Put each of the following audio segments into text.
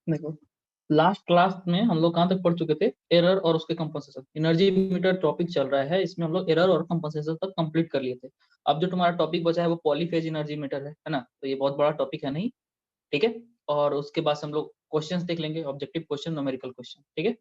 देखो, last class में हम लोग कहाँ तक पढ़ चुके थे? एरर और उसके कंपनसेशन। एनर्जी मीटर टॉपिक चल रहा है, इसमें हम लोग एरर और कंपनसेशन तक कंप्लीट कर लिए थे। अब जो तुम्हारा टॉपिक बचा है वो पॉलीफेज एनर्जी मीटर है ना? तो ये बहुत बड़ा टॉपिक है नहीं, ठीक है। और उसके बाद से हम लोग क्वेश्चंस देख लेंगे, ऑब्जेक्टिव क्वेश्चन, न्यूमेरिकल क्वेश्चन, ठीक है।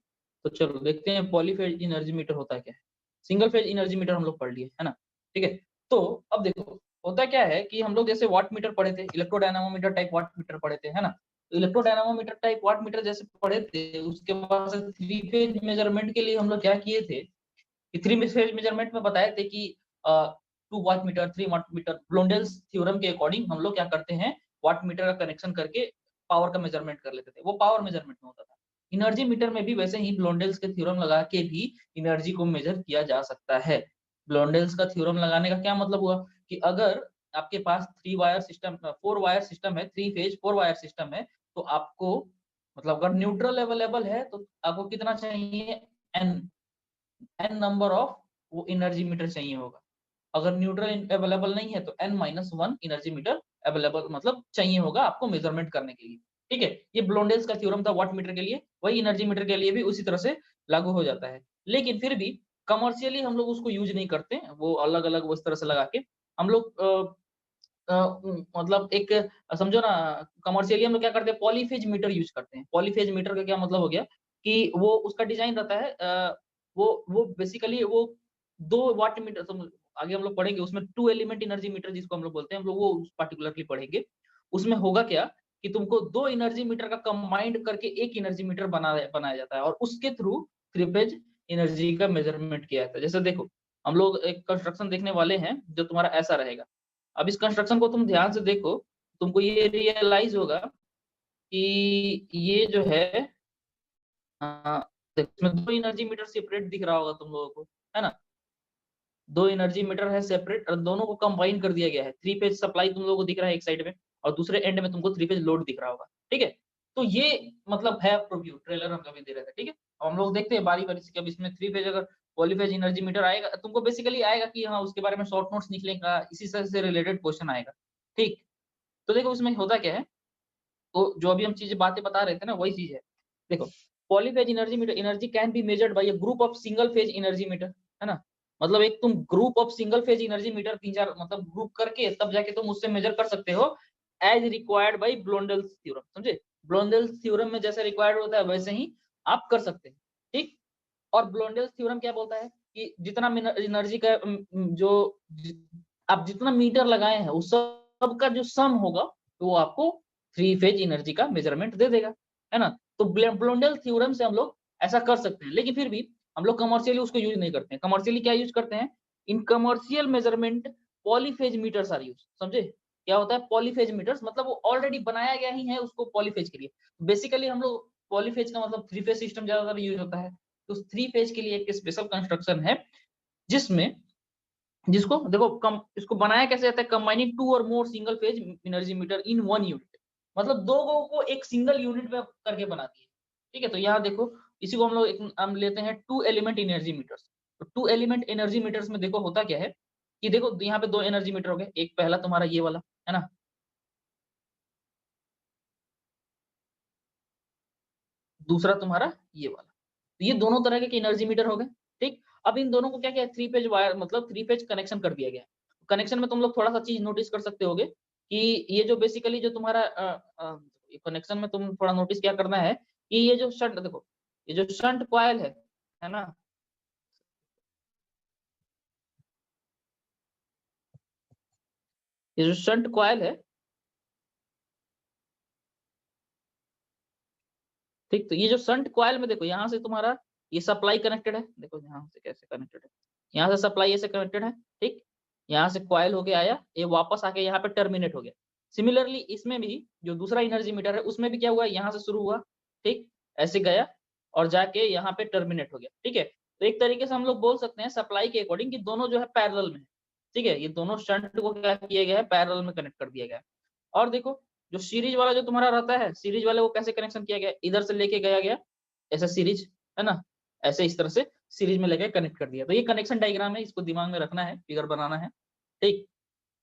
तो चलो देखते हैं पॉलीफेज एनर्जी मीटर होता है क्या है। सिंगल फेज एनर्जी मीटर हम लोग पढ़ लिए है ना, ठीक है। तो अब देखो होता क्या है कि हम लोग जैसे वाट मीटर पढ़े थे, इलेक्ट्रोडायनामोमीटर टाइप वाट मीटर पढ़े थे, है ना। तो इलेक्ट्रोडायनामोमीटर टाइप वाट मीटर जैसे पढ़े थे, उसके बाद से थ्री फेज मेजरमेंट के लिए हम लोग क्या किए थे कि थ्री फेज मेजरमेंट में बताए थे कि 2 watt meter, 3 watt meter, Blondel's theorem के अकॉर्डिंग हम लोग क्या करते हैं, वाट मीटर का कनेक्शन करके पावर का मेजरमेंट कर लेते थे। वो पावर मेजरमेंट में होता था। एनर्जी मीटर में भी वैसे ही ब्लोंडेल्स के थ्योरम लगा के भी एनर्जी को मेजर किया जा सकता है। ब्लोंडेल्स का थ्योरम लगाने का क्या मतलब हुआ कि अगर आपके पास 4 वायर सिस्टम है, 3 फेज 4 वायर सिस्टम है, तो आपको मतलब अगर न्यूट्रल अवेलेबल है तो आपको कितना चाहिए, एन एन नंबर ऑफ वो एनर्जी मीटर चाहिए होगा। अगर न्यूट्रल अवेलेबल नहीं है तो n-1 एनर्जी मीटर अवेलेबल मतलब चाहिए होगा आपको मेजरमेंट करने के लिए, ठीक है। ये ब्लोंडेल्स का थ्योरम था वाट मीटर के लिए, वही एनर्जी मीटर के लिए भी उसी तरह से लागू हो जाता है। लेकिन फिर भी कमर्शियली हम लोग उसको यूज नहीं करते, वो अलग अलग उस तरह से लगा के हम लोग मतलब एक समझो ना, कमर्शियली हम लोग क्या करते हैं, पॉलीफेज मीटर यूज करते हैं। पॉलीफेज मीटर का क्या मतलब हो गया कि वो उसका डिजाइन रहता है, वो बेसिकली वो 2 वाट मीटर, आगे हम लोग पढ़ेंगे उसमें 2 एलिमेंट एनर्जी मीटर जिसको हम लोग बोलते हैं, हम लोग वो पार्टिकुलरली पढ़ेंगे। उसमें होगा क्या कि तुमको 2 एनर्जी मीटर का कंबाइंड करके एक एनर्जी मीटर बनाया जाता है और उसके थ्रू थ्री फेज एनर्जी का मेजरमेंट किया जाता है। जैसे देखो, हम लोग एक कंस्ट्रक्शन देखने वाले हैं जो तुम्हारा ऐसा रहेगा। अब इस कंस्ट्रक्शन को तुम ध्यान से देखो, तुमको ये रियलाइज होगा कि ये जो है, देखो इसमें 2 एनर्जी मीटर सेपरेट दिख रहा होगा तुम लोगों को, है ना। 2 एनर्जी मीटर है सेपरेट और दोनों को कंबाइन कर दिया गया है। थ्री फेज सप्लाई तुम लोगों को दिख रहा है एक साइड में, और दूसरे एंड में तुमको थ्री फेज लोड दिख रहा होगा, ठीक है। तो ये मतलब है प्रोव्यू ट्रेलर हम कभी दे रहे थे, ठीक है। अब हम लोग देखते हैं बारी बारी से कि अब इसमें थ्री फेज अगर पॉलीफेज एनर्जी मीटर आएगा तुमको बेसिकली आएगा कि हाँ उसके बारे में शॉर्ट नोट्स निकलेगा, इसी से रिलेटेड क्वेश्चन आएगा, ठीक। तो देखो इसमें होता क्या है, तो जो अभी हम चीजें बातें बता रहे थे ना वही चीज है। देखो, polyphase energy meter, energy can be measured by a group of single phase energy metre, है ना। मतलब एक तुम group of single phase energy metre 3-4 मतलब ग्रुप करके तब जाके तुम उससे मेजर कर सकते हो, एज रिक्वायर्ड बाय ब्लोंडेल्स थ्योरम, समझे। ब्लोंडेल्स थ्योरम में जैसे रिक्वायर्ड होता है वैसे ही आप कर सकते हैं, ठीक। और ब्लोंडेल्स थ्योरम क्या बोलता है कि जितना एनर्जी का आप जितना मीटर लगाए हैं उस सब का जो सम होगा तो वो आपको थ्री फेज एनर्जी का मेजरमेंट दे देगा, है ना। तो ब्लोंडेल थ्योरम से हम लोग ऐसा कर सकते हैं, लेकिन फिर भी हम लोग कमर्शियली उसको यूज नहीं करते हैं। कमर्शियली क्या यूज करते हैं, in commercial measurement polyphase meters are use, समझे। क्या होता है पॉलीफेज मीटर्स, मतलब वो ऑलरेडी बनाया गया ही है उसको पॉलीफेज के लिए। बेसिकली हम लोग पॉलीफेज का मतलब थ्री फेज सिस्टम ज्यादातर यूज होता है, तो थ्री फेज के लिए एक स्पेशल कंस्ट्रक्शन है जिसमें जिसको देखो कम इसको बनाया कैसे जाता है, combining two or more single phase energy meter in one unit, मतलब दो को एक सिंगल यूनिट में करके बनाती है, ठीक है। तो यहाँ देखो इसी को हम लोग हम लेते हैं 2 एलिमेंट एनर्जी मीटर्स। तो 2 एलिमेंट एनर्जी मीटर्स में देखो होता क्या है कि देखो यहाँ पे 2 एनर्जी मीटर हो गए, एक पहला तुम्हारा ये वाला, है ना, दूसरा तुम्हारा ये वाला। तो ये दोनों तरह के एनर्जी मीटर हो गए, ठीक। अब इन दोनों को क्या किया, थ्री पेज वायर मतलब थ्री पेज कनेक्शन कर दिया गया। कनेक्शन में तुम लोग थोड़ा सा चीज नोटिस कर सकते होगे कि ये जो बेसिकली जो तुम्हारा कनेक्शन में तुम थोड़ा नोटिस क्या करना है कि ये जो शंट देखो, ये जो शंट कॉइल है ना, ये जो शंट कॉइल है, ठीक। तो ये जो शंट कॉइल में देखो यहाँ से तुम्हारा ये सप्लाई कनेक्टेड है, देखो यहाँ से कैसे कनेक्टेड है, यहाँ से सप्लाई ऐसे कनेक्टेड है, ठीक। यहाँ से कॉइल होके आया, ये वापस आके यहाँ पे टर्मिनेट हो गया। सिमिलरली इसमें भी जो दूसरा एनर्जी मीटर है उसमें भी क्या हुआ, यहाँ से शुरू हुआ, ठीक, ऐसे गया और जाके यहाँ पे टर्मिनेट हो गया, ठीक है। तो एक तरीके से हम लोग बोल सकते हैं सप्लाई के अकॉर्डिंग कि दोनों जो है पैरेलल में है, ठीक है। ये दोनों शंट को क्या किया गया है, पैरेलल में कनेक्ट कर दिया गया है। और देखो जो सीरीज वाला जो तुम्हारा रहता है, सीरीज वाले को कैसे कनेक्शन किया गया, इधर से लेके गया गया ऐसा सीरीज, है ना, ऐसे इस तरह से सीरीज में लेके कनेक्ट कर दिया। तो ये कनेक्शन डायग्राम है, इसको दिमाग में रखना है, फिगर बनाना है, ठीक।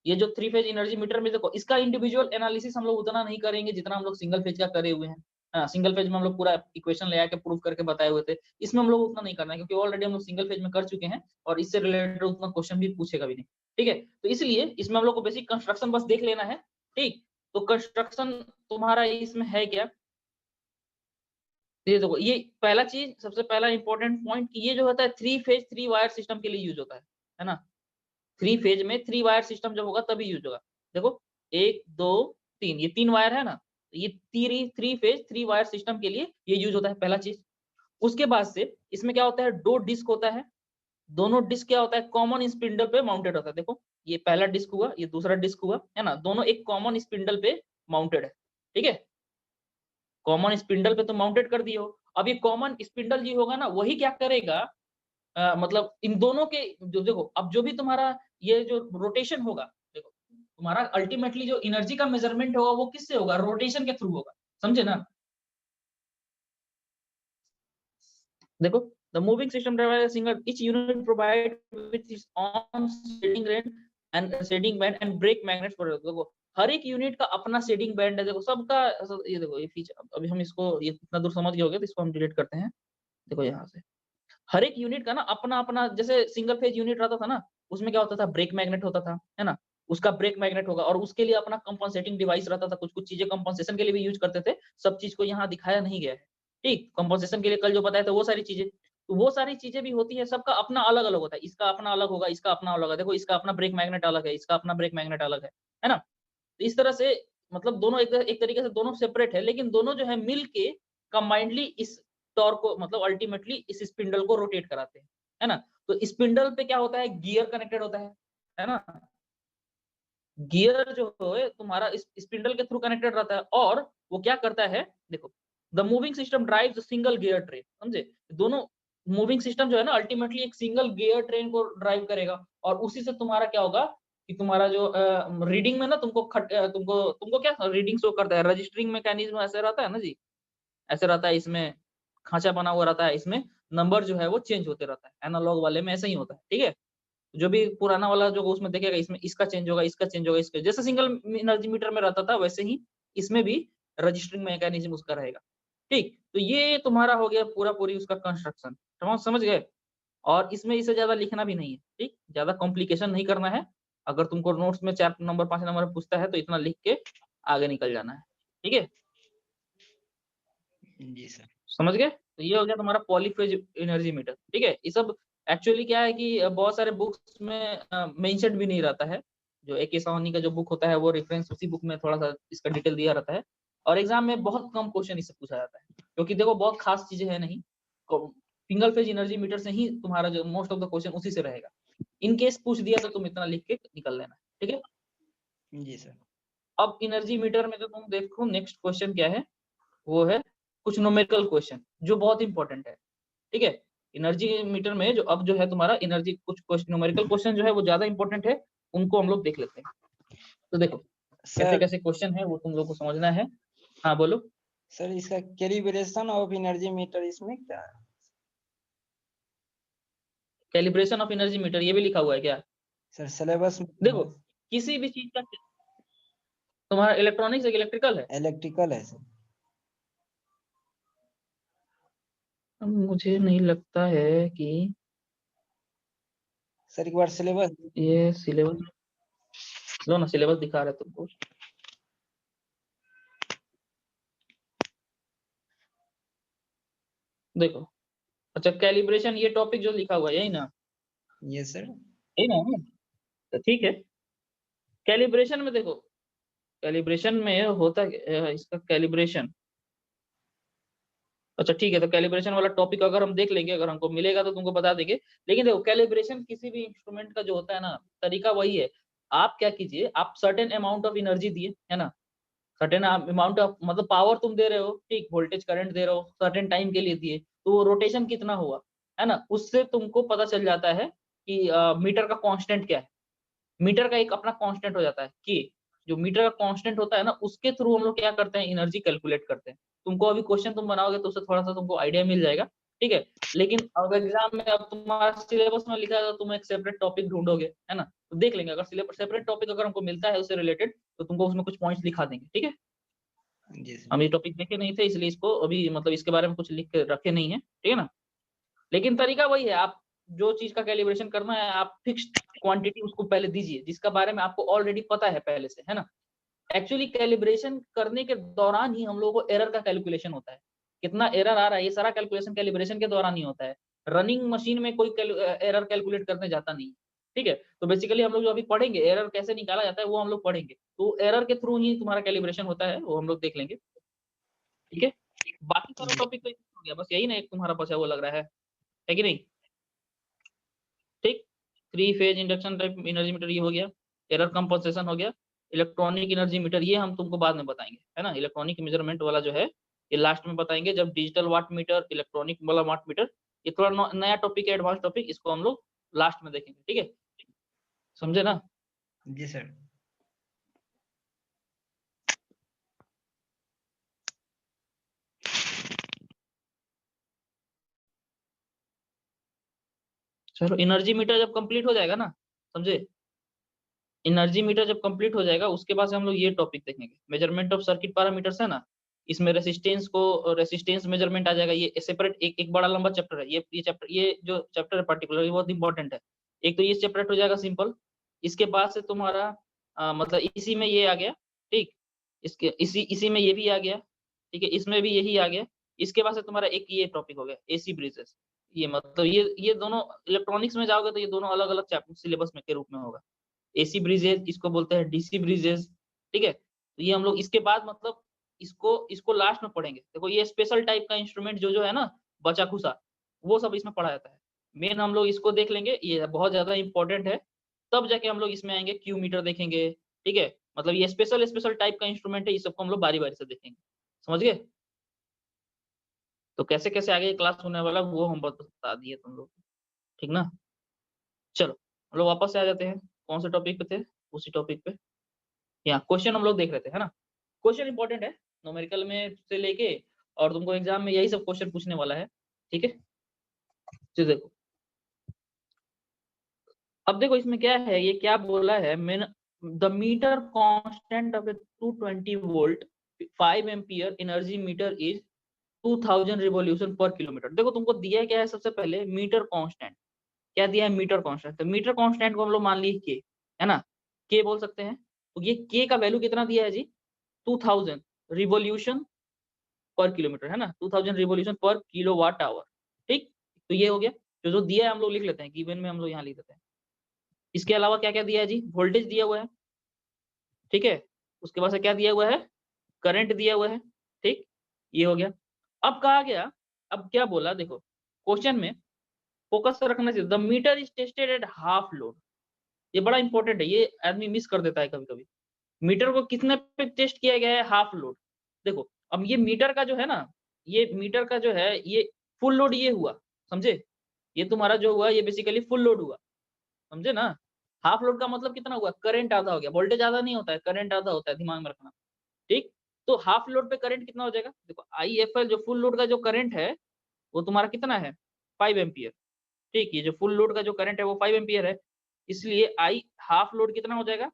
ये जो थ्री फेज एनर्जी मीटर में देखो इसका इंडिविजुअल एनालिसिस हम लोग उतना नहीं करेंगे जितना हम लोग सिंगल फेज का करे हुए हैं, सिंगल फेज में हम लोग पूरा इक्वेशन ले आके प्रूव करके बताए हुए थे। इसमें हम लोग उतना नहीं करना है क्योंकि ऑलरेडी हम लोग सिंगल फेज में कर चुके हैं और इससे रिलेटेड उतना क्वेश्चन भी पूछेगा भी नहीं। ठीक है, तो इसलिए इसमें हम लोग को बेसिक कंस्ट्रक्शन बस देख लेना है। ठीक, तो कंस्ट्रक्शन तुम्हारा इसमें है क्या, ये देखो, ये पहला चीज, सबसे पहला इंपॉर्टेंट पॉइंट कि ये जो होता है 3 फेज 3 वायर सिस्टम के लिए यूज होता है ना। 3 फेज में 3 वायर सिस्टम जब होगा तभी यूज होगा। देखो 1 2 3, ये 3 वायर है ना, ये 3 फेज 3 वायर सिस्टम के लिए ये यूज होता है, पहला चीज। उसके बाद से इसमें क्या होता है, 2 डिस्क होता है। दोनों डिस्क क्या होता है, कॉमन स्पिंडल पे माउंटेड होता है। देखो ये पहला डिस्क हुआ, ये दूसरा डिस्क हुआ, है ना, दोनों एक कॉमन स्पिंडल पे माउंटेड है। ठीक है, कॉमन स्पिंडल पे तो माउंटेड कर दिए हो। अब ये कॉमन स्पिंडल जो होगा ना, वही क्या करेगा, मतलब इन दोनों के जो, देखो अब जो भी तुम्हारा ये जो रोटेशन होगा, देखो तुम्हारा अल्टीमेटली जो एनर्जी का मेजरमेंट होगा वो किससे होगा, रोटेशन के थ्रू होगा, समझे ना। देखो the moving system drive single each unit provide with its own shading range and shading band and brake magnets for, देखो हर एक यूनिट का अपना शेडिंग बैंड है। देखो सबका, ये देखो ये फीचर, अभी हम इसको ये इतना दूर समझ गए होगे तो इसको हम डिलीट करते हैं। देखो यहाँ से हर एक यूनिट का ना अपना अपना, जैसे सिंगल फेज यूनिट रहता था ना, उसमें क्या होता था, ब्रेक मैग्नेट होता था, है ना, उसका ब्रेक मैग्नेट होगा और उसके लिए अपना कंपनसेटिंग डिवाइस रहता था। कुछ कुछ चीजें कंपनसेशन के लिए भी यूज करते थे, सब चीज को यहाँ दिखाया नहीं गया है। ठीक, कंपनसेशन के लिए कल जो बताया था वो सारी चीजें, तो वो सारी चीजें भी होती है, सबका अपना अलग अलग होता है। इसका अपना अलग होगा, इसका अपना अलग है, देखो इसका अपना ब्रेक मैग्नेट अलग है, इसका अपना ब्रेक मैग्नेट अलग है ना। तो इस तरह से मतलब दोनों एक तरीके से दोनों सेपरेट है, लेकिन दोनों जो है मिल के कंबाइंडली इस टॉर्क को, मतलब अल्टीमेटली इस स्पिंडल को रोटेट कराते हैं, है ना। तो स्पिंडल पे क्या होता है, गियर कनेक्टेड होता है ना। गियर जो है तुम्हारा इस स्पिंडल के थ्रू कनेक्टेड रहता है और वो क्या करता है, देखो the moving system drives single gear train, समझे। दोनों मूविंग सिस्टम जो है ना अल्टीमेटली एक सिंगल गियर ट्रेन को ड्राइव करेगा और उसी से तुम्हारा क्या होगा कि तुम्हारा जो रीडिंग में ना तुमको क्या रीडिंग शो करता है, रजिस्टरिंग मैकेनिज्म ऐसे रहता है ना जी, ऐसे रहता है, इसमें खांचा बना हुआ रहता है, इसमें नंबर जो है वो चेंज होते रहता है, एनालॉग वाले में ऐसा ही होता है। ठीक है, जो भी पुराना वाला जो उसमें देखेगा, इसमें इसका चेंज होगा, इसका चेंज होगा, इसका, जैसे सिंगल एनर्जी मीटर में रहता था वैसे ही इसमें भी रजिस्टरिंग मैकेनिज्म उसका रहेगा। ठीक, तो ये तुम्हारा हो गया पूरा पूरी उसका कंस्ट्रक्शन, समझ गए। और इसमें इससे ज्यादा लिखना भी नहीं है, ठीक, ज्यादा कॉम्प्लिकेशन नहीं करना है। अगर तुमको नोट्स में 4 नंबर 5 नंबर पूछता है तो इतना लिख के आगे निकल जाना है। ठीक है, जी सर। समझ गए। तो ये हो गया तुम्हारा पॉलीफेज एनर्जी मीटर। ठीक है, ये सब एक्चुअली क्या है कि बहुत सारे बुक्स में मेंशन भी नहीं रहता है। जो AK साहनी का जो बुक होता है वो रेफरेंस उसी बुक में थोड़ा सा इसका डिटेल दिया रहता है और एग्जाम में बहुत कम क्वेश्चन इससे पूछा जाता है क्योंकि देखो बहुत खास चीजें है नहीं। सिंगल फेज एनर्जी मीटर से ही तुम्हारा जो मोस्ट ऑफ द क्वेश्चन उसी से रहेगा। इन केस पूछ दिया तो तुम इतना लिख के निकल लेना। ठीक है, जी सर। अब एनर्जी मीटर में जो तुम देखो नेक्स्ट क्वेश्चन क्या है, वो है कुछ न्यूमेरिकल क्वेश्चन जो बहुत इंपॉर्टेंट है। ठीक है, एनर्जी मीटर में जो अब जो है तुम्हारा एनर्जी कुछ न्यूमेरिकल क्वेश्चन जो है वो ज्यादा इंपॉर्टेंट है, उनको हम लोग देख लेते हैं। तो देखो कैसे सर कैसे क्वेश्चन है वो तुम लोग को समझना है। हाँ बोलो। सर इसका कैलिब्रेशन ऑफ एनर्जी मीटर इसमें क्या है? कैलिब्रेशन ऑफ एनर्जी मीटर ये भी लिखा हुआ है क्या? सर सिलेबस देखो किसी भी चीज का, तुम्हारा इलेक्ट्रॉनिक्स एक इलेक्ट्रिकल है, इलेक्ट्रिकल है सर। मुझे नहीं लगता है कि सर एक बार सिलेबस। ये सिलेबस, लो ना सिलेबस दिखा रहा है तुमको, देखो। अच्छा कैलिब्रेशन ये टॉपिक जो लिखा हुआ है यही ना, ये सर। यही ना, तो ठीक है। कैलिब्रेशन में देखो, कैलिब्रेशन में होता इसका कैलिब्रेशन, अच्छा ठीक है, तो कैलिब्रेशन वाला टॉपिक अगर हम देख लेंगे, अगर हमको मिलेगा तो तुमको बता देंगे। लेकिन देखो कैलिब्रेशन किसी भी इंस्ट्रूमेंट का जो होता है ना, तरीका वही है। आप क्या कीजिए, आप सर्टेन अमाउंट ऑफ एनर्जी दिए, है ना, सर्टेन अमाउंट ऑफ मतलब पावर तुम दे रहे हो, ठीक, वोल्टेज करंट दे रहे हो, सर्टेन टाइम के लिए दिए, तो वो रोटेशन कितना हुआ, है ना, उससे तुमको पता चल जाता है कि मीटर का कांस्टेंट क्या है। मीटर का एक अपना कांस्टेंट हो जाता है कि जो मीटर का कांस्टेंट होता है ना, उसके थ्रू हम लोग क्या करते हैं, एनर्जी कैलकुलेट करते हैं। तुमको अभी क्वेश्चन तुम बनाओगे तो उससे थोड़ा सा तुमको आइडिया मिल जाएगा। ठीक है, लेकिन अब एग्जाम में अब तुम्हारा सिलेबस में लिखा है तो तुम एक सेपरेट टॉपिक ढूंढोगे, है ना, तो देख लेंगे, अगर सेपरेट टॉपिक अगर हमको मिलता है उससे रिलेटेड तो तुमको उसमें कुछ पॉइंट्स दिखा देंगे। ठीक है, जी सर। हम ये टॉपिक देखे नहीं थे, इसलिए इसको अभी मतलब इसके बारे में कुछ लिख के रखे नहीं है, ठीक है ना। लेकिन तरीका वही है, आप जो चीज का कैलिब्रेशन करना है आप फिक्स्ड क्वांटिटी उसको पहले दीजिए जिसका बारे में आपको ऑलरेडी पता है पहले से, है ना। एक्चुअली कैलिब्रेशन करने के दौरान ही हम लोगों को एरर का कैलकुलेशन होता है, कितना एरर आ रहा है ये सारा कैलकुलेशन कैलिब्रेशन के दौरान ही होता है। रनिंग मशीन में कोई एरर कैलकुलेट करने जाता नहीं, ठीक है। तो बेसिकली हम लोग जो अभी पढ़ेंगे एरर कैसे निकाला जाता है वो हम लोग पढ़ेंगे, तो एरर के थ्रू ही तुम्हारा कैलिब्रेशन होता है, वो हम लोग देख लेंगे, ठीक है। बाकी सारा टॉपिक तो हो गया, बस यही ना एक तुम्हारा बचा हुआ लग रहा है कि नहीं, ठीक। Three phase induction type energy metre ये हो गया, एरर कंपनसेशन हो गया, इलेक्ट्रॉनिक एनर्जी मीटर ये हम तुमको बाद में बताएंगे, है ना। इलेक्ट्रॉनिक मेजरमेंट वाला जो है ये लास्ट में बताएंगे, जब डिजिटल वाट मीटर, इलेक्ट्रॉनिक वाला वाट मीटर, ये थोड़ा नया टॉपिक है, एडवांस टॉपिक, इसको हम लोग लास्ट में देखेंगे, ठीक है, समझे ना। जी सर। चलो एनर्जी मीटर जब कंप्लीट हो जाएगा ना, समझे, एनर्जी मीटर जब कंप्लीट हो जाएगा उसके बाद से हम लोग ये टॉपिक देखेंगे, मेजरमेंट ऑफ सर्किट पैरामीटर्स, है ना। इसमें रेसिस्टेंस मेजरमेंट आ जाएगा, ये सेपरेट एक बड़ा लंबा चैप्टर है, ये चैप्टर, ये जो चैप्टर है पर्टिकुलर ये बहुत इंपॉर्टेंट है। एक तो ये सेपरेट हो जाएगा सिंपल, इसके बाद से तुम्हारा मतलब इसी में ये आ गया, ठीक, इसके इसी में ये भी आ गया, ठीक है, इसमें भी यही आ गया। इसके बाद से तुम्हारा एक ये टॉपिक हो गया एसी ब्रिजेस, ये मतलब ये दोनों इलेक्ट्रॉनिक्स में जाओगे तो ये दोनों अलग अलग चैप्टर सिलेबस में के रूप में होगा। एसी ब्रिजेस इसको बोलते हैं, डीसी ब्रिजेस, ठीक है। तो ये हम लोग इसके बाद मतलब इसको लास्ट में पढ़ेंगे। देखो ये स्पेशल टाइप का इंस्ट्रूमेंट जो है ना, बचा खुसा, वो सब इसमें पढ़ा जाता है। मेन हम लोग इसको देख लेंगे, ये बहुत ज्यादा इंपॉर्टेंट है, तब जाके हम लोग इसमें आएंगे, क्यू मीटर देखेंगे, ठीक है। मतलब ये स्पेशल स्पेशल टाइप का इंस्ट्रूमेंट है, इस सबको हम लोग बारी बारी से देखेंगे, समझ गए। तो कैसे कैसे आगे क्लास होने वाला वो हम बता दिए तुम लोग, ठीक ना। चलो हम लोग वापस से आ जाते हैं, कौन से टॉपिक पे थे, उसी टॉपिक पे। यहाँ क्वेश्चन हम लोग देख रहे थे, है ना। क्वेश्चन इंपॉर्टेंट है, न्यूमेरिकल में से लेके और तुमको एग्जाम में यही सब क्वेश्चन पूछने वाला है, ठीक है। तो देखो अब देखो इसमें क्या है, ये क्या बोला है, the metre constant of A 220 volt 5 ampere energy meter is 2000 revolution पर किलोमीटर। देखो तुमको दिया क्या है, सबसे पहले मीटर कांस्टेंट, क्या दिया है, मीटर कांस्टेंट। तो मीटर कांस्टेंट को हम लोग मान लिए के, है ना, के बोल सकते हैं। तो ये के का वैल्यू कितना दिया है जी, 2000 रिवॉल्यूशन पर किलोमीटर, है ना, 2000 रिवॉल्यूशन पर किलोवाट आवर, ठीक। तो ये हो गया, जो दिया है हम लोग लिख लेते हैं, गिवन में हम लोग यहाँ लिख देते हैं। इसके अलावा क्या क्या दिया है जी, वोल्टेज दिया हुआ है, ठीक है। उसके बाद से क्या दिया हुआ है, करंट दिया हुआ है, ठीक, ये हो गया। अब कहा गया, अब क्या बोला देखो, क्वेश्चन में फोकस रखना चाहिए, the meter is tested at half load. ये बड़ा इंपॉर्टेंट है, ये आदमी मिस कर देता है कभी कभी। मीटर को कितने पे टेस्ट किया गया है, हाफ लोड। देखो अब ये मीटर का जो है ना, ये मीटर का जो है ये फुल लोड ये हुआ, समझे। ये तुम्हारा जो हुआ ये बेसिकली फुल लोड हुआ, समझे ना। हाफ लोड का मतलब कितना हुआ, करंट आधा हो गया, वोल्टेज आधा नहीं होता है, करंट आधा होता है, दिमाग में रखना, ठीक। तो हाफ लोड पे करंट कितना हो जाएगा, देखो IFL जो फुल लोड का जो करंट है वो तुम्हारा कितना है, 5 एम्पियर, ठीक। ये जो फुल लोड का जो करंट है वो 5 एम्पियर है, इसलिए आई हाफ लोड कितना हो जाएगा,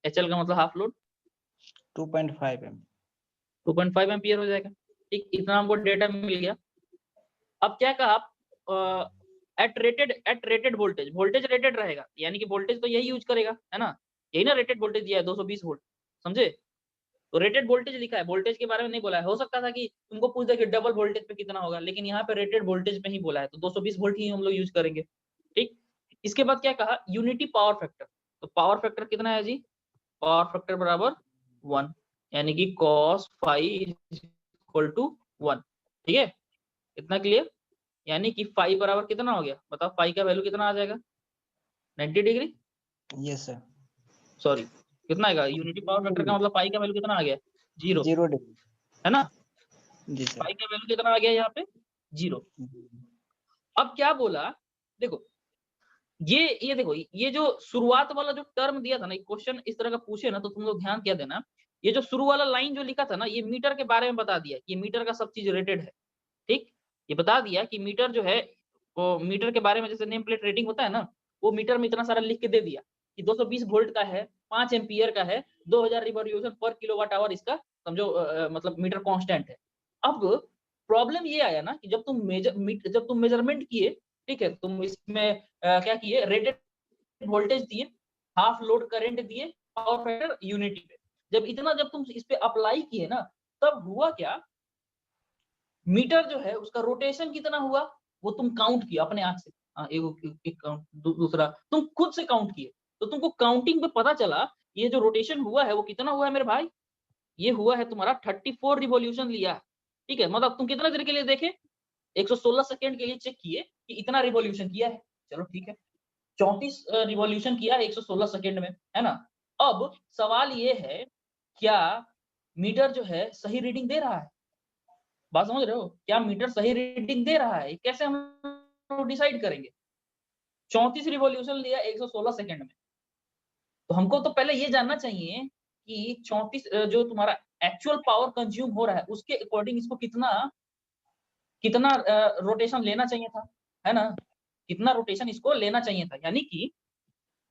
HL का मतलब हाफ लोड 2.5 एम। 2.5 एम्पियर हो जाएगा, ठीक। इतना हमको डेटा मिल गया। अब क्या कहा, at rated voltage, voltage rated रहेगा, यानी कि वोल्टेज तो यही यूज करेगा, है ना, यही ना रेटेड वोल्टेज दिया है 220 वोल्ट, समझे। तो रेटेड वोल्टेज लिखा है, वोल्टेज के बारे में नहीं बोला है। हो सकता था कि तुमको पूछ दे कि डबल वोल्टेज पे कितना होगा, लेकिन यहाँ पे रेटेड वोल्टेज पे ही बोला है, तो 220 वोल्ट ही हम लोग यूज करेंगे, ठीक। इसके बाद क्या कहा, यूनिटी पावर फैक्टर। तो पावर फैक्टर कितना है जी, पावर फैक्टर बराबर 1, यानी कि cos फाइव इक्वल टू 1, ठीक है। इतना क्लियर, यानी कि फाइव बराबर कितना हो गया, बताओ फाइव का वैल्यू कितना आ जाएगा, 90 डिग्री, यस सर। सॉरी कितना आएगा, यूनिटी पावर फैक्टर का मतलब पाई का वैल्यू कितना आ गया, 0, 0 डिग्री। है ना। जी सर। पाई का वैल्यू कितना आ गया यहाँ पे, 0। अब क्या बोला, देखो ये देखो, ये जो शुरुआत वाला जो टर्म दिया था ना, क्वेश्चन इस तरह का पूछे ना तो तुम लोग ध्यान क्या देना, ये जो शुरू वाला लाइन जो लिखा था ना, ये मीटर के बारे में बता दिया कि मीटर का सब चीज रेटेड है, ठीक। ये बता दिया कि मीटर जो है वो मीटर के बारे में, जैसे नेम प्लेट रेटिंग होता है ना, वो मीटर में इतना सारा लिख के दे दिया कि 220 वोल्ट का है, 5 एम्पियर का है, 2000 रिवॉल्यूशन पर किलोवाट आवर इसका समझो मतलब मीटर कांस्टेंट है। अब प्रॉब्लम ये आया ना कि जब तुम मेजरमेंट किए, ठीक है, तुम इसमें क्या किए, रेटेड वोल्टेज दिए, हाफ लोड करंट दिए, पावर फैक्टर यूनिटी पे। जब तुम इस पे अप्लाई किए ना, तब हुआ क्या, मीटर जो है उसका रोटेशन कितना हुआ वो तुम काउंट किया अपने आंख से। एक काउंट, दूसरा तुम खुद से काउंट किए, तो तुमको काउंटिंग पे पता चला ये जो रोटेशन हुआ है वो कितना हुआ है मेरे भाई, ये हुआ है तुम्हारा 34 रिवॉल्यूशन लिया है। ठीक है, मतलब तुम कितना देर के लिए देखे, 116 सेकंड के लिए चेक किए कि इतना रिवॉल्यूशन किया है, चलो ठीक है, 34 रिवॉल्यूशन किया है 116 सेकंड में, है ना। अब सवाल ये है, क्या मीटर जो है सही रीडिंग दे रहा है? बात समझ रहे हो, क्या मीटर सही रीडिंग दे रहा है, कैसे हम लोग डिसाइड करेंगे? 34 रिवॉल्यूशन लिया 116 सेकंड में, तो हमको तो पहले ये जानना चाहिए कि 34 जो तुम्हारा एक्चुअल पावर कंज्यूम हो रहा है उसके अकॉर्डिंग इसको कितना कितना रोटेशन लेना चाहिए था, है ना, कितना रोटेशन इसको लेना चाहिए था। यानी कि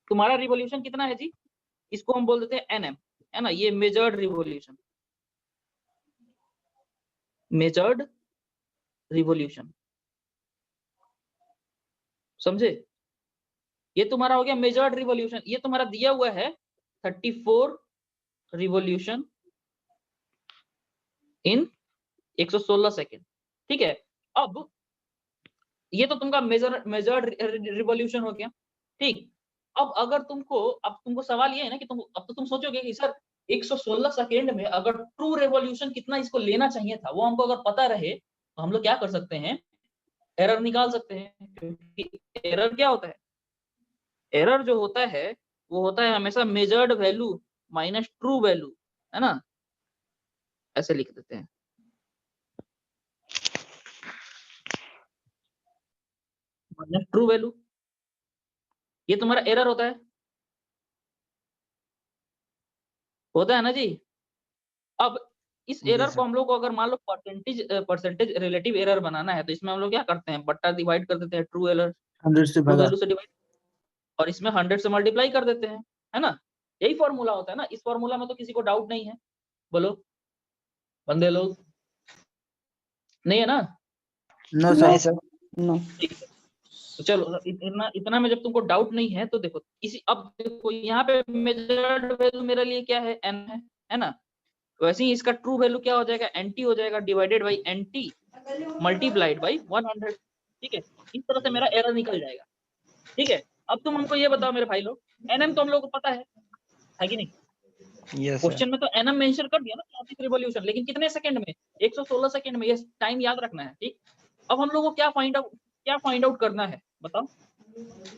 तुम्हारा रिवॉल्यूशन कितना है जी, इसको हम बोल देते हैं एनएम, है ना, ये मेजर्ड रिवॉल्यूशन, मेजर्ड रिवॉल्यूशन, समझे, ये तुम्हारा हो गया मेजर्ड रिवॉल्यूशन। ये तुम्हारा दिया हुआ है 34 रिवॉल्यूशन इन 116 सेकेंड, ठीक है। अब ये तो तुमका मेजर्ड रिवॉल्यूशन हो गया, ठीक। अब तुमको सवाल ये है ना कि अब तो तुम सोचोगे कि सर 116 सेकेंड में अगर ट्रू रिवॉल्यूशन कितना इसको लेना चाहिए था वो हमको अगर पता रहे तो हम लोग क्या कर सकते हैं, एरर निकाल सकते हैं। क्योंकि एरर क्या होता है, एरर जो होता है वो होता है हमेशा measured value minus true value, है ना, ऐसे लिख देते हैं। माइनस ट्रू वैल्यू, ये तुम्हारा एरर होता है ना जी। अब इस जी एरर को सर। हम लोग को अगर मान लो परसेंटेज रिलेटिव एरर बनाना है तो इसमें हम लोग क्या करते हैं, बट्टा डिवाइड कर देते हैं ट्रू एरर 100 से ट्रू भगा। वैल्यू से डिवाइड, और इसमें 100 से मल्टीप्लाई कर देते हैं, है ना। यही फॉर्मूला होता है ना, इस फॉर्मूला में तो किसी को डाउट नहीं है, बोलो बंदे लोग, नहीं है ना। No sir. Sir no. ठीक है, तो चलो इतना इतना में जब तुमको डाउट नहीं है तो देखो इसी, अब देखो यहाँ पे मेजर्ड वैल्यू मेरे लिए क्या है, एन है ना। वैसे ही इसका ट्रू वैल्यू क्या हो जाएगा, एनटी हो जाएगा, divided by NT multiplied by 100, ठीक है। इस तरह से मेरा एरर निकल जाएगा, ठीक है। अब तुम हमको ये बताओ मेरे भाई लोग, एनएम तो हम लोग को पता है कि नहीं, यस सर। क्वेश्चन में तो एनएम मेंशन कर दिया ना 34 रिवॉल्यूशन, लेकिन कितने सेकंड में, 116 सेकंड में, ये टाइम याद रखना है, ठीक। अब हम लोगों को क्या फाइंड आउट करना है बताओ,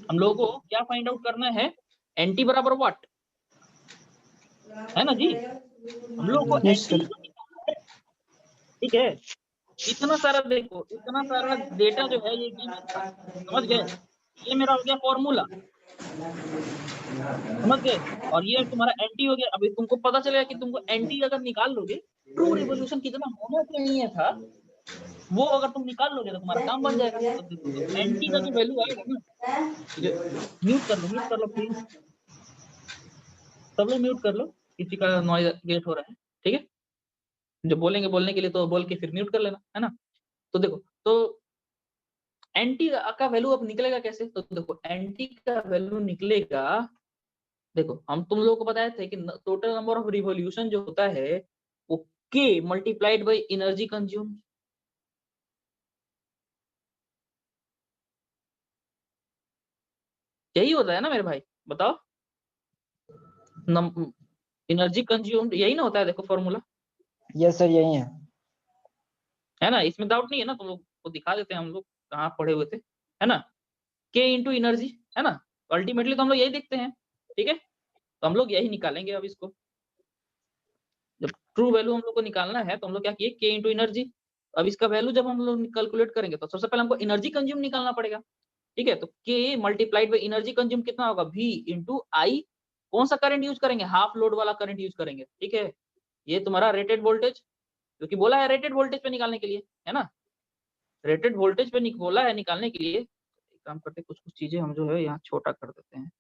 हम लोगों को क्या फाइंड आउट करना है, एनटी बराबर व्हाट, है ना जी, हम लोगों को यस एनटी सर। ठीक है। इतना सारा देखो, इतना सारा डेटा जो है ये गिवन था, समझ गए, ये मेरा हो गया फॉर्मूला, समझ गए, और ये तुम्हारा एंटी हो गया। अभी तुमको पता चलेगा कि तुमको एंटी अगर निकाल लोगे, ट्रू रिवॉल्यूशन कितना होना चाहिए था, वो अगर तुम निकाल लोगे तो तुम्हारा काम बन जाएगा। तो देखो तो एंटी का जो वैल्यू आएगा ना, जो म्यूट कर लो प्लीज, सब लोग म्यूट कर लो, किसी का नॉइज क्रिएट हो रहा है, ठीक है। जो बोलेंगे बोलने के लिए तो बोल के फिर म्यूट कर लेना, है ना। तो देखो, तो एंटी का वैल्यू अब निकलेगा कैसे, तो देखो एंटी का वैल्यू निकलेगा, देखो हम तुम लोगों को बताए थे कि टोटल नंबर ऑफ रिवॉल्यूशन जो होता है वो के मल्टीप्लाइड बाय एनर्जी कंज्यूम, यही होता है ना मेरे भाई, बताओ, एनर्जी कंज्यूम्ड यही ना होता है, देखो फॉर्मूला, यस सर यही है। है ना, इसमें डाउट नहीं है ना, तुम लोग को दिखा देते हैं हम लोग कहाँ पढ़े हुए थे, है ना, के इंटू एनर्जी, है ना, अल्टीमेटली तो हम लोग यही देखते हैं, ठीक है। तो हम लोग यही निकालेंगे अब इसको, जब ट्रू वैल्यू हम लोग को निकालना है तो हम लोग क्या किए, के इंटू एनर्जी। अब इसका वैल्यू जब हम लोग कैलकुलेट करेंगे तो सबसे पहले हमको एनर्जी कंज्यूम निकालना पड़ेगा, ठीक है। तो के मल्टीप्लाइड बाई एनर्जी कंज्यूम कितना होगा, वी इंटू आई, कौन सा करंट यूज करेंगे, हाफ लोड वाला करंट यूज करेंगे, ठीक है। ये तुम्हारा रेटेड वोल्टेज, क्योंकि बोला है रेटेड वोल्टेज पे निकालने के लिए, है ना, रेटेड वोल्टेज पे बोला है निकालने के लिए। एक काम करते कुछ कुछ चीजें हम जो है यहाँ छोटा कर देते हैं,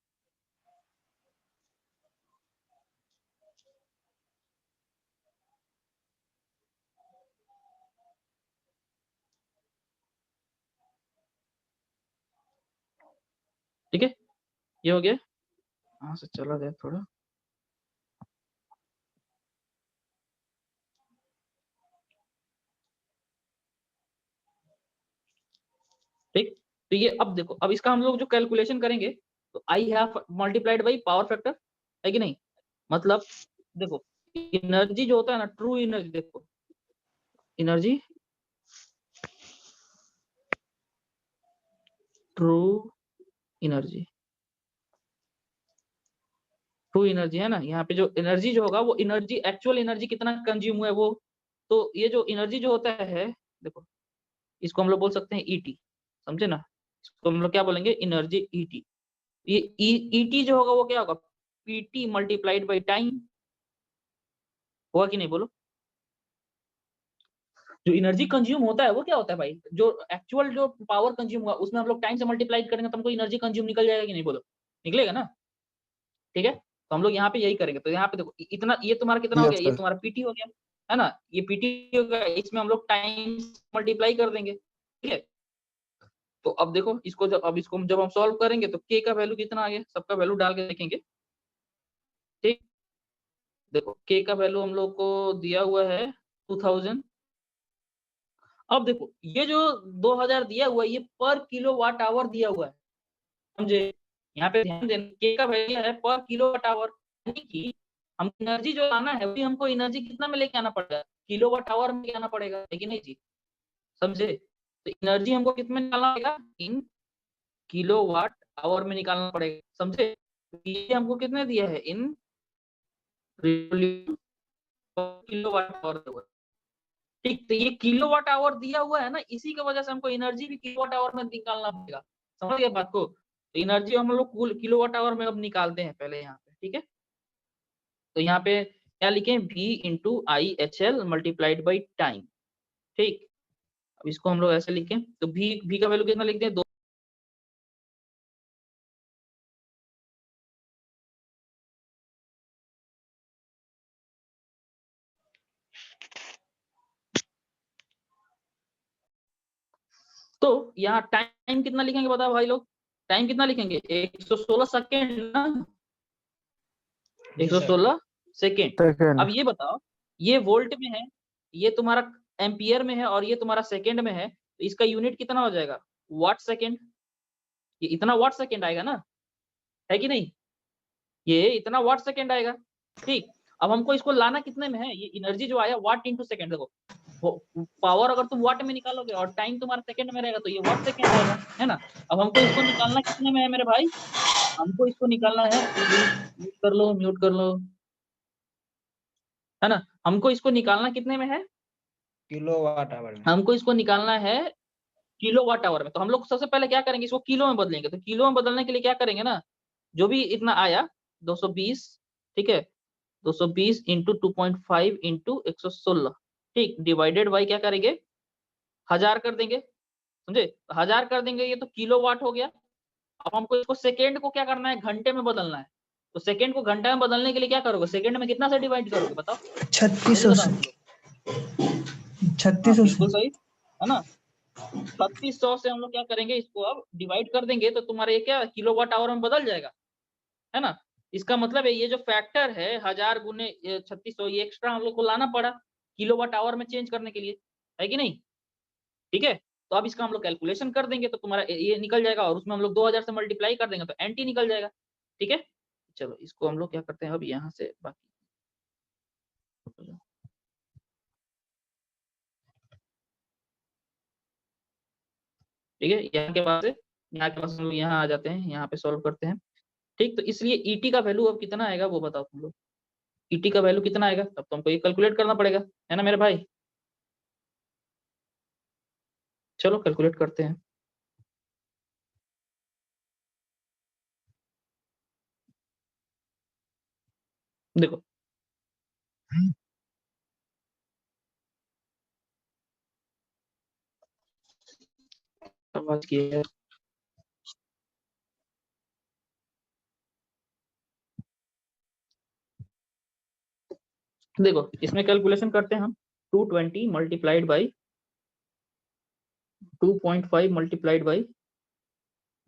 ये हो गया, यहाँ से चला जाए थोड़ा। ठीक, तो ये अब देखो, अब इसका हम लोग जो कैलकुलेशन करेंगे तो I have multiplied by power factor, है कि नहीं। मतलब देखो एनर्जी जो होता है ना, ट्रू एनर्जी, देखो energy, true energy, true energy है ना, यहाँ पे जो एनर्जी जो होगा वो एनर्जी, एक्चुअल एनर्जी कितना कंज्यूम हुआ है वो, तो ये जो एनर्जी जो होता है देखो, इसको हम लोग बोल सकते हैं ईटी, समझे ना, इसको हम लोग क्या बोलेंगे, एनर्जी ईटी। ये ईटी जो होगा वो क्या होगा, पीटी मल्टीप्लाइड बाई टाइम, होगा कि नहीं बोलो। जो एनर्जी कंज्यूम होता है वो क्या होता है भाई, जो एक्चुअल जो पावर कंज्यूम हुआ उसमें हम लोग टाइम से मल्टीप्लाई करेंगे तो हमको एनर्जी कंज्यूम निकल जाएगा कि नहीं बोलो, निकलेगा ना। ठीक है, तो हम लोग यहाँ पे यही करेंगे, तो यहाँ पे देखो इतना, ये तुम्हारा कितना हो गया, यस ये सर। तुम्हारा पीटी हो गया, है ना, ये पीटी हो गया, इसमें हम लोग टाइम मल्टीप्लाई कर देंगे। ठीक है, तो अब देखो इसको, जब अब इसको जब हम सॉल्व करेंगे तो के का वैल्यू कितना आ गया, सबका वैल्यू डाल के देखेंगे। ठीक, देखो के का वैल्यू हम लोग को दिया हुआ है 2000। अब देखो ये जो 2000 दिया हुआ है ये पर किलोवाट आवर दिया हुआ है, समझे। यहाँ पे ध्यान देना, के का वैल्यू है पर किलोवाट आवर, यानी कि हम एनर्जी जो लाना है वही हमको एनर्जी कितना में लेके आना पड़ेगा, किलोवाट आवर में आना पड़ेगा, है कि नहीं जी, समझे। तो एनर्जी हमको कितने में निकालना पड़ेगा, इन किलोवाट आवर में निकालना पड़ेगा, समझे। तो ये हमको कितने दिया है, इन किलोवाट आवर। ठीक, तो ये किलोवाट आवर दिया हुआ है ना, इसी की वजह से हमको एनर्जी भी किलोवाट आवर में निकालना पड़ेगा, समझ गए बात को। तो एनर्जी हम लोग किलोवाट आवर में अब निकालते हैं पहले यहाँ पे। ठीक है, तो यहाँ पे क्या लिखें, V into I H L multiplied by time. ठीक, अब इसको हम लोग ऐसे लिखें, तो V का वैल्यू कितना लिखते हैं, 2। तो यहाँ टाइम कितना लिखेंगे बताओ भाई लोग, टाइम कितना लिखेंगे, 116 सेकेंड ना, 116 सेकेंड। सेकंड। अब ये बताओ, ये वोल्ट में है, ये तुम्हारा एम्पियर में है, और ये तुम्हारा सेकेंड में है, तो इसका यूनिट कितना हो जाएगा, वाट सेकेंड। ये इतना वाट सेकेंड आएगा ना, है कि नहीं, ये इतना वाट सेकेंड आएगा। ठीक, अब हमको इसको लाना कितने में है, ये एनर्जी जो आया वाट इंटू सेकेंड, देखो पावर अगर तुम वाट में निकालोगे और टाइम तुम्हारा सेकंड में रहेगा तो ये वाट सेकंड आएगा, है ना। अब हमको इसको निकालना कितने में है मेरे भाई, हमको इसको निकालना है, म्यूट कर लो, म्यूट कर लो, है ना। हमको इसको निकालना कितने में है, किलोवाट आवर में। हमको इसको निकालना है किलोवाट आवर में। तो हम लोग सबसे पहले क्या करेंगे, इसको किलो में बदलेंगे। तो किलो में बदलने के लिए क्या करेंगे ना, जो भी इतना आया 220, ठीक है, 220 इंटू 2.5 इंटू 116, ठीक, डिवाइडेड बाई क्या करेंगे, 1000 कर देंगे, समझे। 1000 कर देंगे, ये तो किलोवाट हो गया। अब हमको इसको सेकेंड को क्या करना है, घंटे में बदलना है। तो सेकेंड को घंटे में बदलने के लिए क्या करोगे, सेकेंड में कितना से डिवाइड करोगे बताओ, जल्दी 3600 बताओ से। हम लोग। हाँ 3600 बिल्कुल से। सही, है ना। 3600 से हम लोग क्या करेंगे, इसको अब डिवाइड कर देंगे तो तुम्हारा ये क्या किलोवाट आवर में बदल जाएगा, है ना। इसका मतलब है ये जो फैक्टर है 1000 गुने 3600, ये एक्स्ट्रा हम लोग को लाना पड़ा किलोवाट आवर में चेंज करने के लिए, है कि नहीं। ठीक है, तो अब इसका हम लोग कैलकुलेशन कर देंगे तो तुम्हारा ये निकल जाएगा, और उसमें हम लोग 2000 से मल्टीप्लाई कर देंगे तो एनटी निकल जाएगा। ठीक है, चलो इसको हम लोग क्या करते हैं, अब यहाँ से बाकी, ठीक है, यहाँ के पास हम लोग यहाँ आ जाते हैं, यहाँ पे सॉल्व करते हैं। ठीक, तो इसलिए ईटी का वैल्यू अब कितना आएगा वो बताओ तुम लोग, ईटी का वैल्यू कितना आएगा, तब तो हमको ये कैलकुलेट करना पड़ेगा, है ना मेरे भाई। चलो कैलकुलेट करते हैं। देखो आवाज की है, देखो इसमें कैलकुलेशन करते हैं हम, 220 multiplied by 2.5 multiplied by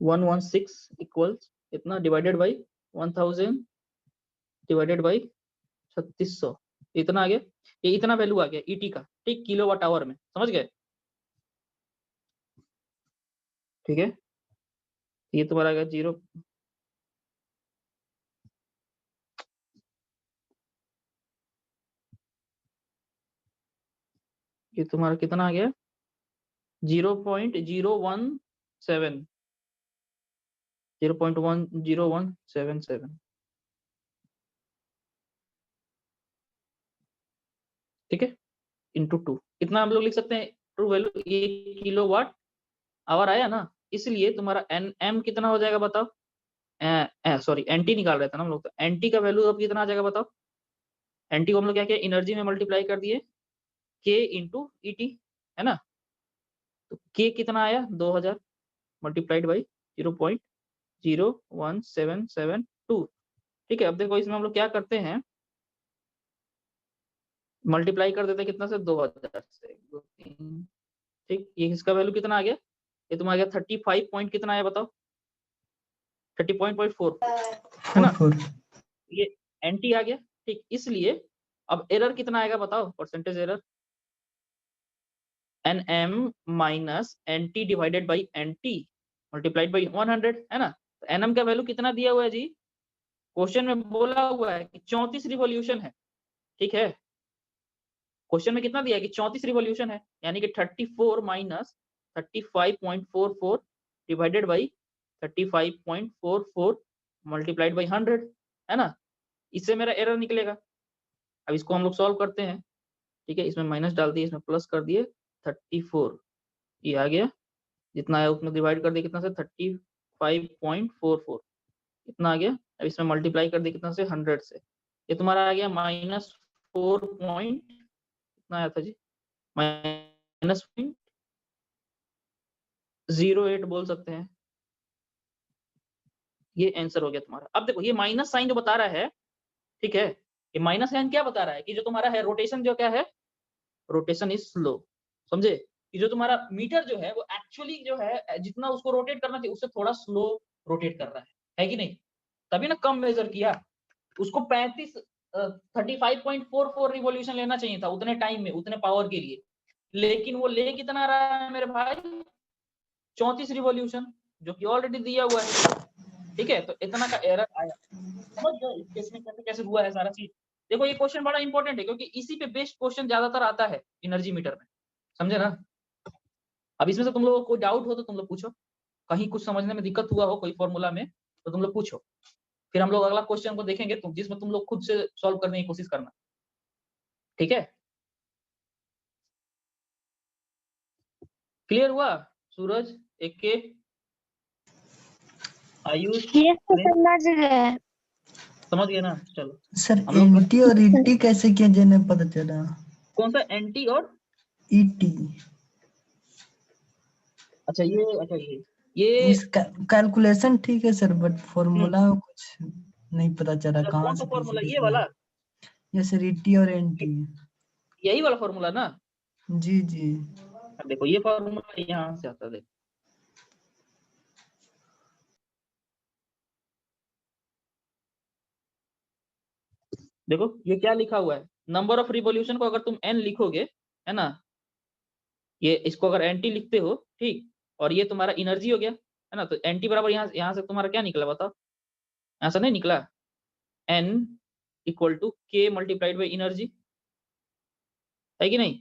116 equals इतना डिवाइडेड बाई 1000 डिवाइडेड बाई 3600, इतना आ गया। ये इतना वैल्यू आ गया ईटी का, ठीक, किलोवाट आवर में, समझ गए? ठीक है, ये तुम्हारा आ गया 0, ये तुम्हारा कितना आ गया 0.017 0.10177, ठीक है, इंटू 2, इतना हम लोग लिख सकते हैं। ट्रू वैल्यू 1 किलोवाट आवर आया ना, इसलिए तुम्हारा एन एम कितना हो जाएगा बताओ? सॉरी, एनटी निकाल रहे थे ना हम लोग, तो एनटी का वैल्यू अब कितना आ जाएगा बताओ? एनटी को हम लोग क्या किया, एनर्जी में मल्टीप्लाई कर दिए के इंटू ईटी, है ना? तो के कितना आया 2000 मल्टीप्लाइड बाई 0.01772, ठीक है। अब देखो इसमें हम लोग क्या करते हैं, मल्टीप्लाई कर देते हैं कितना से, 2000 से, 2 3, ठीक। ये इसका वैल्यू कितना आ गया, ये तुम्हारा गया 35 पॉइंट कितना आया बताओ? 30.4, है ना? ये एंटी आ गया, ठीक। इसलिए अब एरर कितना आएगा बताओ, percentage error, N M minus N T divided by N T multiplied by 100, है ना? तो एन एम का वैल्यू कितना दिया हुआ है जी? क्वेश्चन में बोला हुआ है कि 34 रिवॉल्यूशन है, ठीक है। क्वेश्चन में कितना दिया है कि 34 रिवॉल्यूशन है, यानी कि 34 minus 35.44 divided by 35.44 multiplied by 100, है ना? इससे मेरा एरर निकलेगा। अब इसको हम लोग सॉल्व करते हैं, ठीक है। इसमें माइनस डाल दिए, इसमें प्लस कर दिए, 34 ये आ गया, जितना आया उतना डिवाइड कर दिया कितना से, 35.44 इतना आ गया। अब इसमें मल्टीप्लाई कर दिया कितना से, 100 से, ये तुम्हारा आ गया -4 पॉइंट, कितना आया था जी, -0.08 बोल सकते हैं। ये आंसर हो गया तुम्हारा। अब देखो ये माइनस साइन जो बता रहा है, ठीक है, ये माइनस साइन क्या बता रहा है कि जो तुम्हारा है रोटेशन जो क्या है, रोटेशन इज स्लो, समझे? कि जो तुम्हारा मीटर जो है वो एक्चुअली जो है जितना उसको रोटेट करना चाहिए उससे थोड़ा स्लो रोटेट कर रहा है कि नहीं? तभी ना कम मेजर किया, उसको 35.44 रिवॉल्यूशन लेना चाहिए था उतने टाइम में, उतने पावर के लिए, लेकिन वो ले कितना रहा है मेरे भाई, 34 रिवॉल्यूशन, जो कि ऑलरेडी दिया हुआ है, ठीक है। तो इतना का एरर आया, समझ गए इस केस में कैसे कैसे हुआ है सारा चीज। देखो ये क्वेश्चन बड़ा इंपॉर्टेंट है क्योंकि इसी पे बेस्ड क्वेश्चन ज्यादातर आता है एनर्जी मीटर में, समझे ना? अब इसमें से तुम लोगों को कोई डाउट हो तो तुम लोग पूछो, कहीं कुछ समझने में दिक्कत हुआ हो कोई फॉर्मूला में तो तुम लोग पूछो, फिर हम लोग अगला क्वेश्चन को देखेंगे तुम जिसमें तुम लोग खुद से सॉल्व करने की कोशिश करना, ठीक है? क्लियर हुआ? सूरज, एक के, आयुष, समझ गए। समझ गए ना? चलो सर हम लोग एनटी और ईटी कैसे किया जाए नहीं पता चला। कौन सा एंटी और ईटी अच्छा ये इसका कैलकुलेशन ठीक है सर, बट फॉर्मूला कुछ नहीं पता चला कहाँ कौन सा से फॉर्मूला, कैसे ये वाला, ये सर ईटी और एनटी। यही वाला फॉर्मूला ना? जी जी अब देखो ये फॉर्मूला यहाँ से आता है, देखो ये क्या लिखा हुआ है, नंबर ऑफ रिवॉल्यूशन को अगर तुम एन लिखोगे, है ना, ये इसको अगर एनटी लिखते हो, ठीक, और ये तुम्हारा एनर्जी हो गया, है ना, तो एनटी बराबर यहाँ से तुम्हारा क्या निकला बताओ? ऐसा नहीं निकला, एन इक्वल टू के मल्टीप्लाइड बाई एनर्जी, है कि नहीं?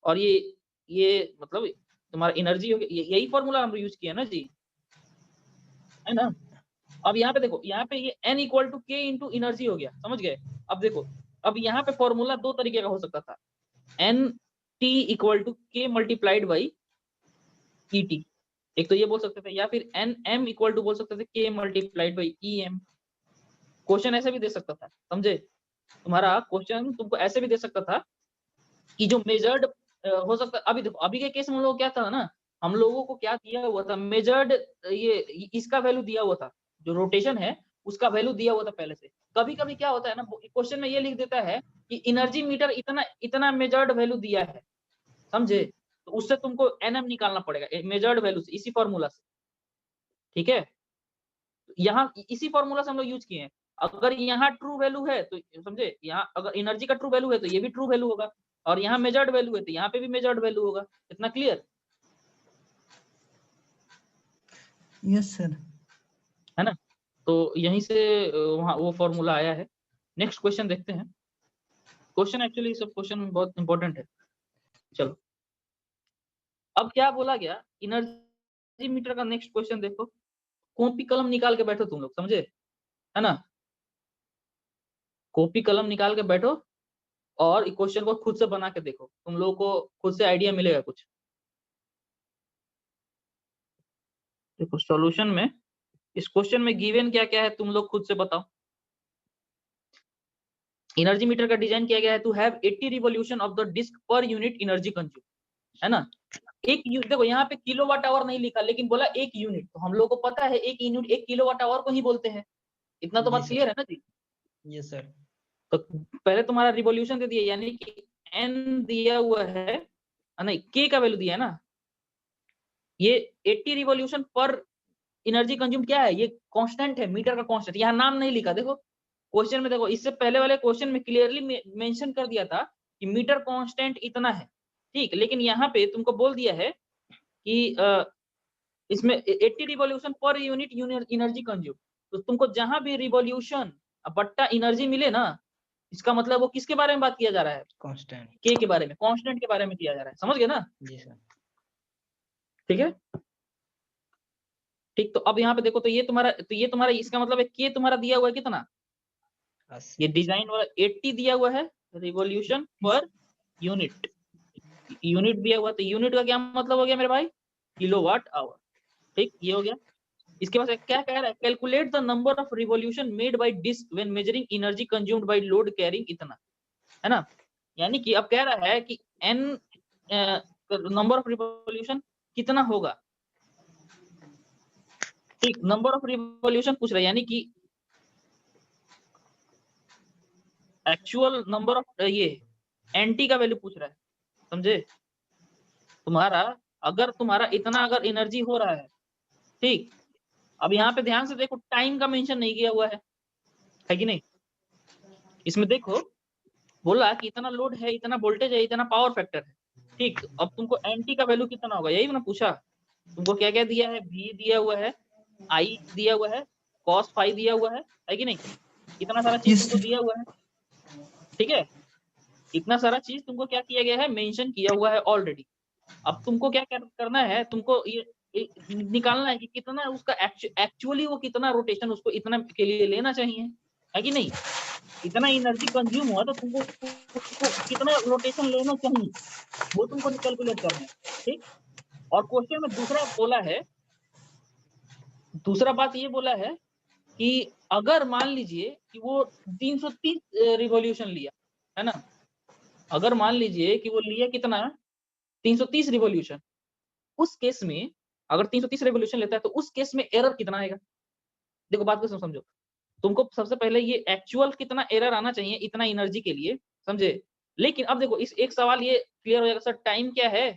और ये मतलब तुम्हारा एनर्जी हो गया, यही फॉर्मूला हम यूज किया ना जी, है ना? अब यहाँ पे देखो, यहाँ पे ये n इक्वल टू के इंटू एनर्जी हो गया, समझ गए? अब देखो, अब यहाँ पे फॉर्मूला दो तरीके का हो सकता था, एन टी इक्वल टू के मल्टीप्लाइड बाई ई टी, एक तो ये बोल सकते थे, या फिर एन एम इक्वल टू बोल सकते थे के multiplied by E M. Question ऐसे भी दे सकता था, समझे? तुम्हारा क्वेश्चन तुमको ऐसे भी दे सकता था कि जो मेजर्ड हो सकता, अभी देखो अभी के केस में हम लोग क्या था ना, हम लोगों को क्या दिया हुआ था, मेजर्ड, ये इसका वैल्यू दिया हुआ था, जो रोटेशन है उसका वैल्यू दिया हुआ था पहले से। कभी कभी क्या होता है ना, क्वेश्चन में ये लिख देता है कि एनर्जी मीटर इतना इतना मेजर्ड वैल्यू दिया है, समझे? तो उससे तुमको एनएम निकालना पड़ेगा मेजर्ड वैल्यू से, इसी फॉर्मूला से, ठीक है? यहाँ इसी फॉर्मूला से हम लोग यूज किए हैं। अगर यहाँ ट्रू वैल्यू है तो समझे, यहाँ अगर एनर्जी का ट्रू वैल्यू है तो ये भी ट्रू वैल्यू होगा, और यहाँ मेजर्ड वैल्यू है तो यहाँ पे भी मेजर्ड वैल्यू होगा। इतना क्लियर यस सर। है ना? तो यहीं से वहाँ वो फॉर्मूला आया है। नेक्स्ट क्वेश्चन देखते हैं। क्वेश्चन एक्चुअली सब क्वेश्चन बहुत इंपॉर्टेंट है। चलो अब क्या बोला गया, एनर्जी मीटर का नेक्स्ट क्वेश्चन देखो। कॉपी कलम निकाल के बैठो तुम लोग, समझे, है ना? कॉपी कलम निकाल के बैठो और क्वेश्चन को खुद से बना के देखो, तुम लोगों को खुद से आइडिया मिलेगा कुछ। देखो सॉल्यूशन में इस क्वेश्चन में गिवन क्या क्या है तुम लोग खुद से बताओ। एनर्जी मीटर का डिजाइन किया गया है to have 80 revolution of the disc per unit energy consume, है ना? देखो यहाँ पे किलोवाट आवर नहीं लिखा, लेकिन बोला एक यूनिट, तो हम लोग को पता है एक यूनिट 1 किलोवाट आवर को ही बोलते हैं। इतना तो जी बात सर। क्लियर है ना जी? Yes sir. तो पहले तुम्हारा रिवॉल्यूशन दे दिया, यानी कि n दिया हुआ है, नहीं k का वैल्यू दिया है ना। ये 80 रिवॉल्यूशन पर एनर्जी कंज्यूम क्या है, ये कांस्टेंट है, मीटर का कांस्टेंट। यहाँ नाम नहीं लिखा, देखो क्वेश्चन में देखो, इससे पहले वाले क्वेश्चन में क्लियरली मेंशन कर दिया था कि मीटर कांस्टेंट इतना है, ठीक। लेकिन यहाँ पे तुमको बोल दिया है कि इसमें 80 रिवॉल्यूशन पर यूनिट एनर्जी कंज्यूम, तो तुमको जहां भी रिवॉल्यूशन बट्टा एनर्जी मिले ना, इसका मतलब वो किसके बारे में बात किया जा रहा है, कांस्टेंट। के के बारे में, कांस्टेंट के बारे में किया जा रहा है। समझ गए ना? जी सर। ठीक है, ठीक। तो अब यहाँ पे देखो, तो ये तुम्हारा इसका मतलब है के तुम्हारा दिया हुआ है कितना, 80। ये डिजाइन वाला 80 दिया हुआ है रिवॉल्यूशन पर यूनिट, यूनिट दिया हुआ, तो यूनिट का क्या मतलब हो गया मेरे भाई, किलोवाट आवर, ठीक। ये हो गया। इसके बाद क्या कह रहा है, calculate the number of revolution made by disc when measuring energy consumed by load carrying इतना, है ना? यानी कि अब कह रहा है कि n नंबर ऑफ रिवॉल्यूशन कितना होगा, ठीक। नंबर ऑफ रिवॉल्यूशन पूछ रहा है, यानी कि एक्चुअल नंबर ऑफ ये एनटी का वैल्यू पूछ रहा है, समझे? तुम्हारा अगर इतना अगर एनर्जी हो रहा है, ठीक। अब यहाँ पे ध्यान से देखो, टाइम का मेंशन नहीं किया हुआ है कि नहीं? इसमें देखो बोला कि इतना लोड है, इतना वोल्टेज है, इतना पावर फैक्टर है, ठीक। अब तुमको एनटी का वैल्यू कितना होगा, यही मैंने पूछा। तुमको क्या क्या दिया है, v दिया हुआ है, i दिया हुआ है, cos फाई दिया हुआ है कि नहीं? इतना सारा चीज तुमको दिया हुआ है, ठीक है। इतना सारा चीज तुमको क्या किया गया है, मेंशन किया हुआ है ऑलरेडी। अब तुमको क्या करना है, तुमको ये निकालना है कि कितना उसका एक्चुअली वो कितना रोटेशन उसको इतना के लिए लेना चाहिए, है कि नहीं? इतना एनर्जी कंज्यूम हुआ तो तुमको उसको कितना रोटेशन लेना चाहिए, वो तुमको कैलकुलेट करना है, ठीक। और क्वेश्चन में दूसरा बात ये बोला है कि अगर मान लीजिए कि वो 330 रिवॉल्यूशन लिया, है ना? अगर मान लीजिए कि वो लिया कितना, 330 रिवॉल्यूशन, उस केस में अगर 330 रिवॉल्यूशन लेता है तो उस केस में एरर कितना आएगा? देखो बात को समझो, तुमको सबसे पहले ये एक्चुअल कितना एरर आना चाहिए इतना एनर्जी के लिए, समझे? लेकिन अब देखो इस एक सवाल ये क्लियर हो जाएगा, सर टाइम क्या है?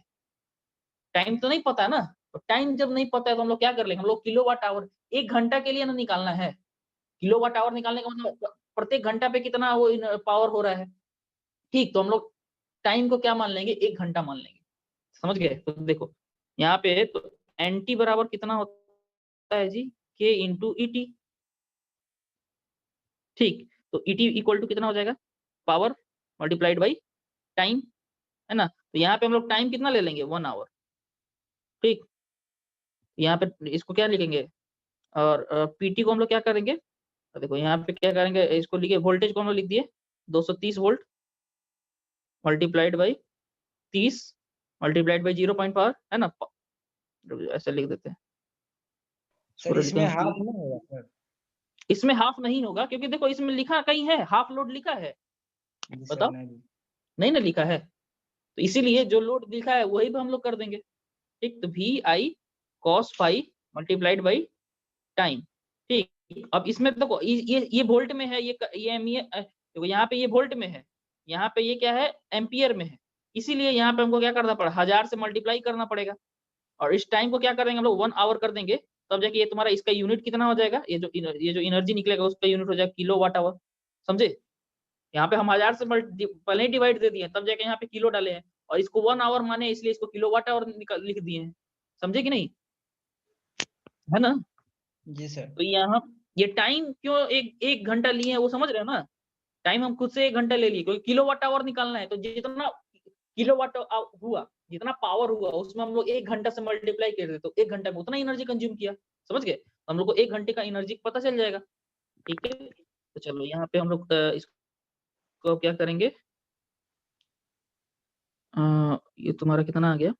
टाइम तो नहीं पता है ना, तो टाइम जब नहीं पता है तो हम लोग क्या कर लेंगे, हम लोग किलोवाट आवर, 1 घंटा के लिए ना निकालना है। किलोवाट आवर निकालने का मतलब प्रत्येक घंटा पे कितना वो पावर हो रहा है, ठीक। तो हम लोग टाइम को क्या मान लेंगे, 1 घंटा मान लेंगे। समझ गए? तो देखो यहाँ पे तो एनटी बराबर कितना होता है जी, के इंटू ईटी, ठीक। तो ईटी इक्वल टू कितना हो जाएगा, पावर मल्टीप्लाइड बाई टाइम, है ना? तो यहाँ पे हम लोग टाइम कितना ले लेंगे, 1 आवर, ठीक। यहाँ पे इसको क्या लिखेंगे, और पीटी को हम लोग क्या करेंगे, तो देखो यहाँ पे क्या करेंगे, इसको लिखे, वोल्टेज को हम लोग लिख दिए 230 volt multiplied by 30 multiplied by 0 point power, है ना? ऐसे लिख देते हैं, सर इसमें हाफ नहीं होगा सर? इसमें हाफ नहीं होगा, क्योंकि देखो इसमें लिखा कहीं है, हाफ लोड लिखा है, जी बताओ? सर, नहीं। नहीं ना लिखा है, तो इसीलिए जो लोड लिखा है वही भी हम लोग कर देंगे, ठीक। तो V I cos phi multiplied by time, ठीक। अब इसमें देखो ये वोल्ट में है, ये एमए, देखो यहाँ पे ये वोल्ट में है, यहाँ पे ये क्या है, एम्पियर में है, इसीलिए यहाँ पे हमको क्या करना पड़ा, 1000 से मल्टीप्लाई करना पड़ेगा। और इस टाइम को क्या करेंगे हम लोग, 1 आवर कर देंगे, तब जाके ये तुम्हारा इसका यूनिट कितना हो जाएगा, ये जो एनर्जी निकलेगा उसका यूनिट हो जाएगा किलो वाट आवर। समझे? यहाँ पे हम 1000 से पहले ही डिवाइड दे दिए, तब जाके यहाँ पे किलो डाले हैं, और इसको 1 आवर माने इसलिए इसको किलो वाट आवर लिख दिए हैं। समझे कि नहीं? है ना? जी सर। तो यहाँ ये टाइम क्यों एक घंटा लिए हैं वो समझ रहे हो ना? टाइम हम खुद से 1 घंटा ले लिए क्योंकि किलो वाट आवर निकालना है, तो जितना किलो वाट हुआ, जितना पावर हुआ उसमें हम लोग 1 घंटा से मल्टीप्लाई कर दे तो 1 घंटा में उतना एनर्जी कंज्यूम किया। समझ गए? हम लोग को 1 घंटे का एनर्जी पता चल जाएगा। ठीक है, तो चलो यहाँ पे हम लोग इसको क्या करेंगे, ये तुम्हारा कितना आ गया?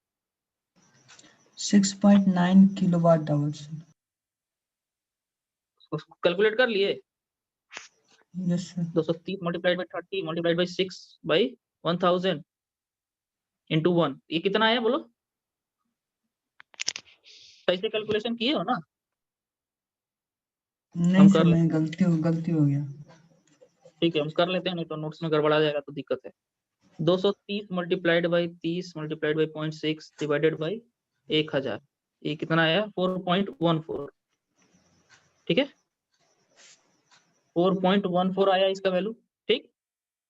6.9 किलोवाट आवर्स। कैलकुलेट कर लिए? Yes sir. 230 multiplied by 30 multiplied by 6 by 1000 into 1, ये कितना आया बोलो? सही से कैलकुलेशन किए हो ना? नहीं सर, मैं गलती हो गया। ठीक है, हम कर लेते हैं, नहीं तो नोट्स में गड़बड़ा जाएगा तो दिक्कत है। 230 multiplied by 30 multiplied by 0.6 divided by 1000, ये कितना आया? 4.14। ठीक है, 4.14 आया इसका वैल्यू। ठीक,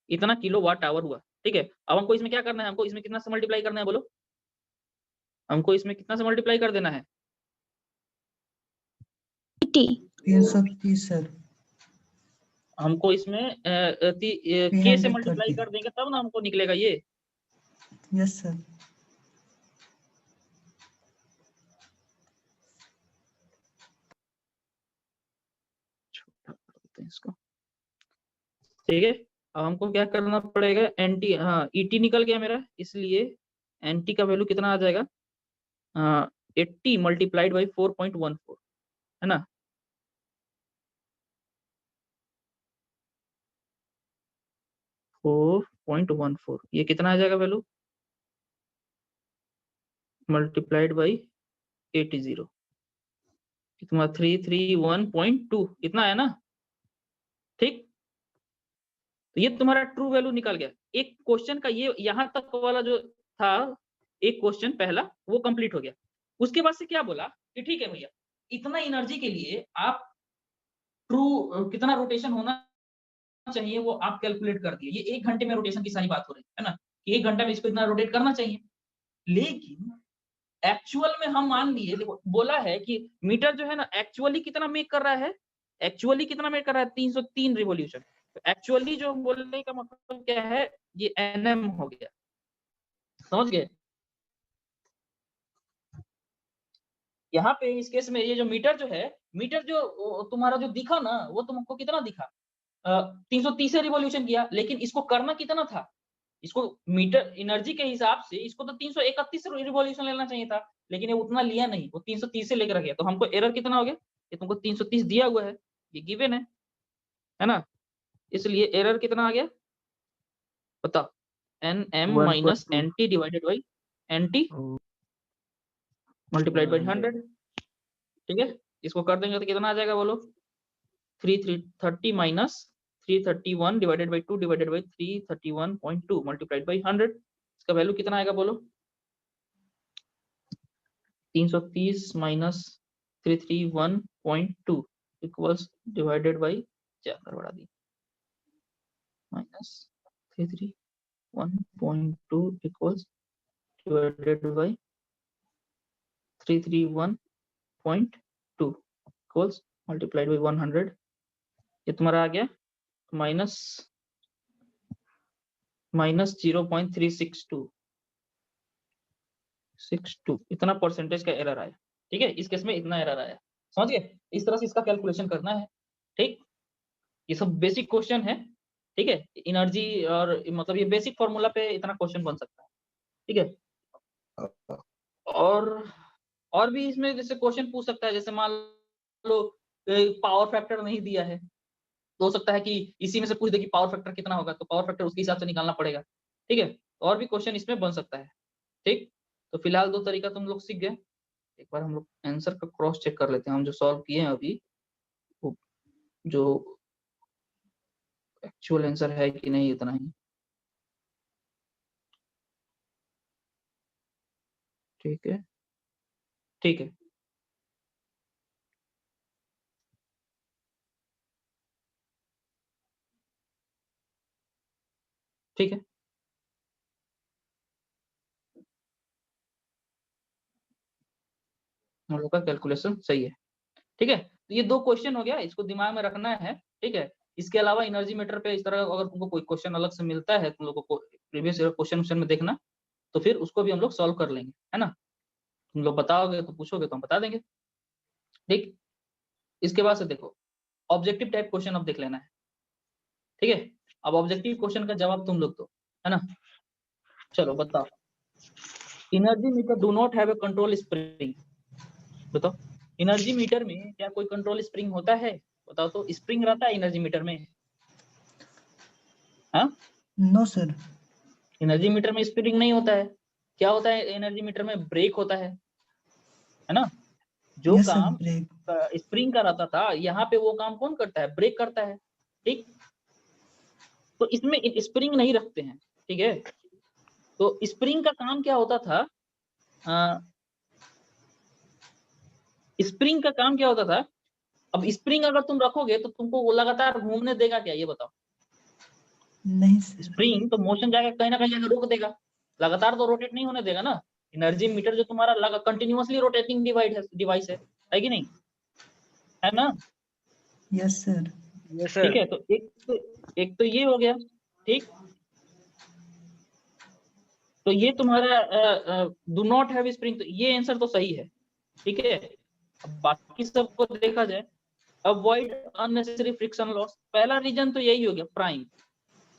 इतना किलो वाट आवर हुआ। ठीक है, अब हमको इसमें क्या करना है, हमको इसमें कितना से मल्टीप्लाई करना है बोलो? हमको इसमें कितना से मल्टीप्लाई कर देना है? 330 सर। हमको इसमें के से मल्टीप्लाई 330। कर देंगे तब ना हमको निकलेगा ये। Yes sir. इसको ठीक है, अब हमको क्या करना पड़ेगा, एनटी, हाँ ईटी निकल गया मेरा, इसलिए एनटी का वैल्यू कितना आ जाएगा? 80 मल्टीप्लाइड बाई 4.14, है ना? फोर 4.14, ये कितना आ जाएगा वैल्यू? मल्टीप्लाइड बाई 80, कितना? 331.2, इतना है ना? ठीक, तो ये तुम्हारा ट्रू वैल्यू निकल गया। एक क्वेश्चन का ये यहाँ तक वाला जो था, एक क्वेश्चन पहला वो कंप्लीट हो गया। उसके बाद से क्या बोला कि ठीक है भैया, इतना एनर्जी के लिए आप ट्रू कितना रोटेशन होना चाहिए वो आप कैलकुलेट कर दिए। ये 1 घंटे में रोटेशन की सारी बात हो रही है ना, कि 1 घंटे में इसको इतना रोटेट करना चाहिए। लेकिन एक्चुअल में हम मान लिए, देखो बोला है कि मीटर जो है ना एक्चुअली कितना मेक कर रहा है, एक्चुअली कितना मेक कर रहा है? 303 रिवॉल्यूशन। तो एक्चुअली जो बोलने का मतलब क्या है, ये एनएम हो गया। समझ गए? यहाँ पे इस केस में ये जो मीटर जो है, मीटर जो तुम्हारा जो दिखा ना, वो तुमको कितना दिखा? 330 रिवॉल्यूशन किया, लेकिन इसको करना कितना था? इसको मीटर एनर्जी के हिसाब से इसको तो 331 रिवॉल्यूशन लेना चाहिए था, लेकिन ये उतना लिया नहीं, वो 330 से लेकर गया। तो हमको एरर कितना हो गया? ये तुमको 330 दिया हुआ है, ये गिवन है ना? इसलिए एरर कितना आ गया बताओ? N M minus N T divided by N T multiplied by 100। ठीक है, इसको कर देंगे तो कितना आ जाएगा बोलो? 330 minus 331 divided by 2 divided by 331.2 multiplied by 100, इसका वैल्यू कितना आएगा बोलो? 330 माइनस 331.2 इक्वल्स डिवाइडेड बाई, क्या बढ़ा दी, minus 331.2 equals divided by 331.2 equals multiplied by 100, ये तुम्हारा आ गया माइनस 0.362, इतना परसेंटेज का एरर आया। ठीक है, इस केस में इतना एरर आया। समझ गए? इस तरह से इसका कैलकुलेशन करना है। ठीक, ये सब बेसिक क्वेश्चन है। ठीक है, एनर्जी और मतलब ये बेसिक फॉर्मूला पे इतना क्वेश्चन बन सकता है। ठीक है, और भी इसमें जैसे क्वेश्चन पूछ सकता है, जैसे मान लो पावर फैक्टर नहीं दिया है, तो हो सकता है कि इसी में से पूछ दे कि पावर फैक्टर कितना होगा, तो पावर फैक्टर उसके हिसाब से निकालना पड़ेगा। ठीक है, और भी क्वेश्चन इसमें बन सकता है। ठीक, तो फिलहाल 2 तरीका तुम लोग सीख गए। एक बार हम लोग आंसर का क्रॉस चेक कर लेते हैं, हम जो सॉल्व किए हैं अभी, वो जो एक्चुअल आंसर है कि नहीं, इतना ही। ठीक है, ठीक है। ठीक है, हम लोग का कैलकुलेशन सही है। ठीक है, तो ये 2 क्वेश्चन हो गया, इसको दिमाग में रखना है। ठीक है, इसके अलावा एनर्जी मीटर पे इस तरह अगर तुमको कोई क्वेश्चन अलग से मिलता है तुम लोगों को प्रीवियस ईयर क्वेश्चन में देखना, तो फिर उसको भी हम लोग सॉल्व कर लेंगे, है ना। तुम लोग बताओगे तो पूछोगे तो हम बता देंगे। ठीक, इसके बाद से देखो ऑब्जेक्टिव टाइप क्वेश्चन अब देख लेना है। ठीक है, अब ऑब्जेक्टिव क्वेश्चन का जवाब तुम लोग दो, है ना। चलो बताओ, energy meter do not have a control spring. बताओ, एनर्जी मीटर में क्या कोई कंट्रोल स्प्रिंग होता है? बताओ तो, स्प्रिंग रहता है एनर्जी मीटर में? हाँ, नो सर। एनर्जी मीटर में स्प्रिंग नहीं होता है। क्या होता है एनर्जी मीटर में? ब्रेक होता है ना। जो यस सर, काम ब्रेक। स्प्रिंग का रहता था, यहाँ पे वो काम कौन करता है? ब्रेक करता है। ठीक, तो इसमें स्प्रिंग नहीं रखते हैं। ठीक है, तो स्प्रिंग का काम क्या होता था? स्प्रिंग का काम क्या होता था? अब स्प्रिंग अगर तुम रखोगे तो तुमको वो लगातार घूमने देगा क्या, ये बताओ। नहीं सर। स्प्रिंग तो मोशन जाके कहीं ना कहीं जाकर रोक देगा, लगातार तो रोटेट नहीं होने देगा ना। एनर्जी मीटर जो तुम्हारा लगा कंटिन्यूअसली रोटेटिंग डिवाइस है कि नहीं, है ना। Yes sir. यस ठीक सर। है, तो एक तो ये हो गया। ठीक, तो ये तुम्हारा डू नॉट हैव स्प्रिंग, तो ये आंसर तो सही है। ठीक है, अब बाकी सबको देखा जाए, अवॉइड अननेसेसरी फ्रिक्शन लॉस, पहला रीजन तो यही हो गया, प्राइम।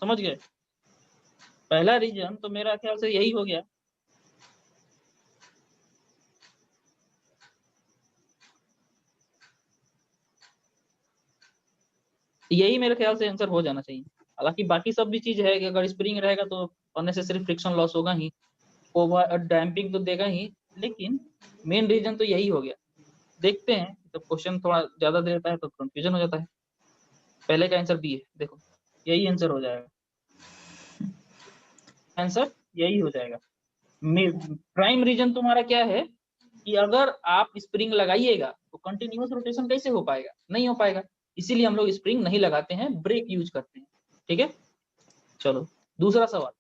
समझ गए, पहला रीजन तो मेरा ख्याल से यही हो गया। यही मेरे ख्याल से आंसर हो जाना चाहिए। हालांकि बाकी सब भी चीज है कि अगर स्प्रिंग रहेगा तो अननेसेसरी फ्रिक्शन लॉस होगा ही, ओवर डैम्पिंग तो देगा ही, लेकिन मेन रीजन तो यही हो गया। देखते हैं, जब क्वेश्चन थोड़ा ज्यादा देता है तो कंफ्यूजन हो जाता है। पहले का आंसर बी है, देखो यही आंसर हो जाएगा, आंसर यही हो जाएगा। प्राइम रीजन तुम्हारा क्या है कि अगर आप स्प्रिंग लगाइएगा तो कंटिन्यूअस रोटेशन कैसे हो पाएगा? नहीं हो पाएगा, इसीलिए हम लोग स्प्रिंग नहीं लगाते हैं, ब्रेक यूज करते हैं। ठीक है, चलो दूसरा सवाल,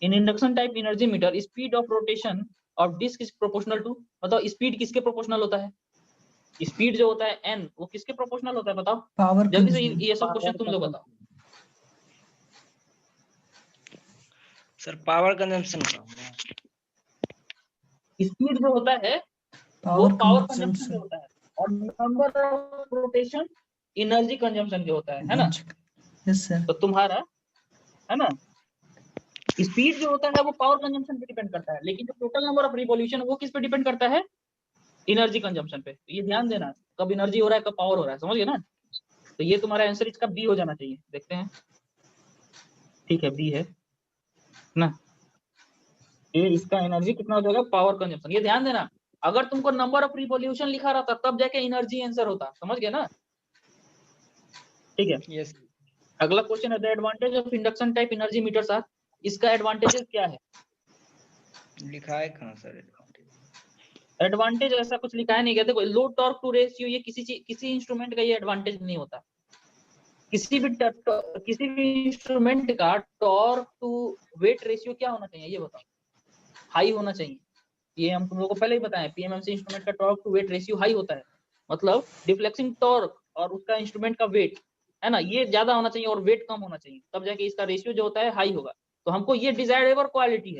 in induction type energy meter speed of rotation of disc is proportional to. बताओ स्पीड किसके प्रोपोर्शनल होता है? स्पीड जो होता है एन, वो किसके प्रोपोर्शनल होता है? बताओ पावर जल्दी से, कंज्यूम। ये सब क्वेश्चन तुम लोग बताओ। सर पावर कंजम्पशन का। स्पीड जो होता है वो पावर पावर कंजम्पशन कंजम्पशन जो सर। होता है, और number of rotation energy consumption जो होता है ना। Yes sir. तो तुम्हारा, है ना, स्पीड जो होता है वो पावर कंजम्पशन पे डिपेंड करता है, लेकिन जो टोटल नंबर ऑफ रिवॉल्यूशन वो किस पे डिपेंड करता है? एनर्जी कंजम्पशन पे। तो ये ध्यान देना, कब एनर्जी हो रहा है कब पावर हो रहा है, समझ गए ना। तो ये तुम्हारा आंसर इसका बी हो जाना चाहिए, देखते हैं। ठीक है, बी है ना, ये इसका एनर्जी कितना हो जाएगा? Power consumption. ये ध्यान देना, अगर तुमको नंबर ऑफ रिवॉल्यूशन लिखा रहता तब जाके एनर्जी आंसर होता, समझ गए ना। ठीक है, यस अगला क्वेश्चन है, the advantage of induction type energy meters are. इसका एडवांटेजेस क्या है? लिखा है कहाँ सर? एडवांटेज ऐसा कुछ लिखा है नहीं, कहते कोई लो टॉर्क टू रेशियो, ये किसी इंस्ट्रूमेंट का ये एडवांटेज नहीं होता। किसी भी इंस्ट्रूमेंट का टॉर्क टू वेट रेशियो क्या होना चाहिए, ये बताओ। हाई होना चाहिए। ये हम तुम लोगों को पहले ही बताएं, पीएमएमसी इंस्ट्रूमेंट का torque to weight ratio high होता है, मतलब डिफ्लेक्सिंग टॉर्क और उसका इंस्ट्रूमेंट का वेट, है ना, ये ज्यादा होना चाहिए और वेट कम होना चाहिए, तब जाके इसका रेशियो जो होता है हाई होगा। तो हमको ये डिजायरेबल क्वालिटी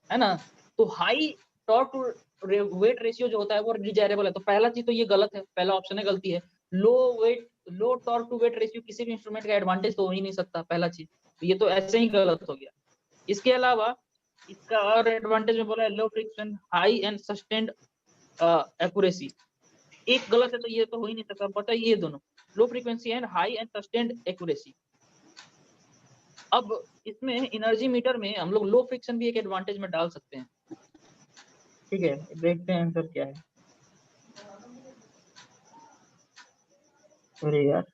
है ना। तो high torque to weight ratio जो होता है वो डिजायरेबल है, तो पहला चीज तो ये गलत है, पहला ऑप्शन है गलती है। लो टॉर्क टू वेट रेशियो किसी भी इंस्ट्रूमेंट का एडवांटेज तो हो ही नहीं सकता, पहला चीज, तो ये तो ऐसे ही गलत हो गया। इसके अलावा इसका और एडवांटेज में बोला है लो friction, high and sustained accuracy, एक गलत है तो ये तो हो ही नहीं सकता। बताइए ये दोनों, low frequency and high and sustained accuracy. अब इसमें एनर्जी मीटर में हम लोग लो फ्रिक्शन भी एक एडवांटेज में डाल सकते हैं। ठीक है, देखते हैं आंसर क्या है। अरे यार,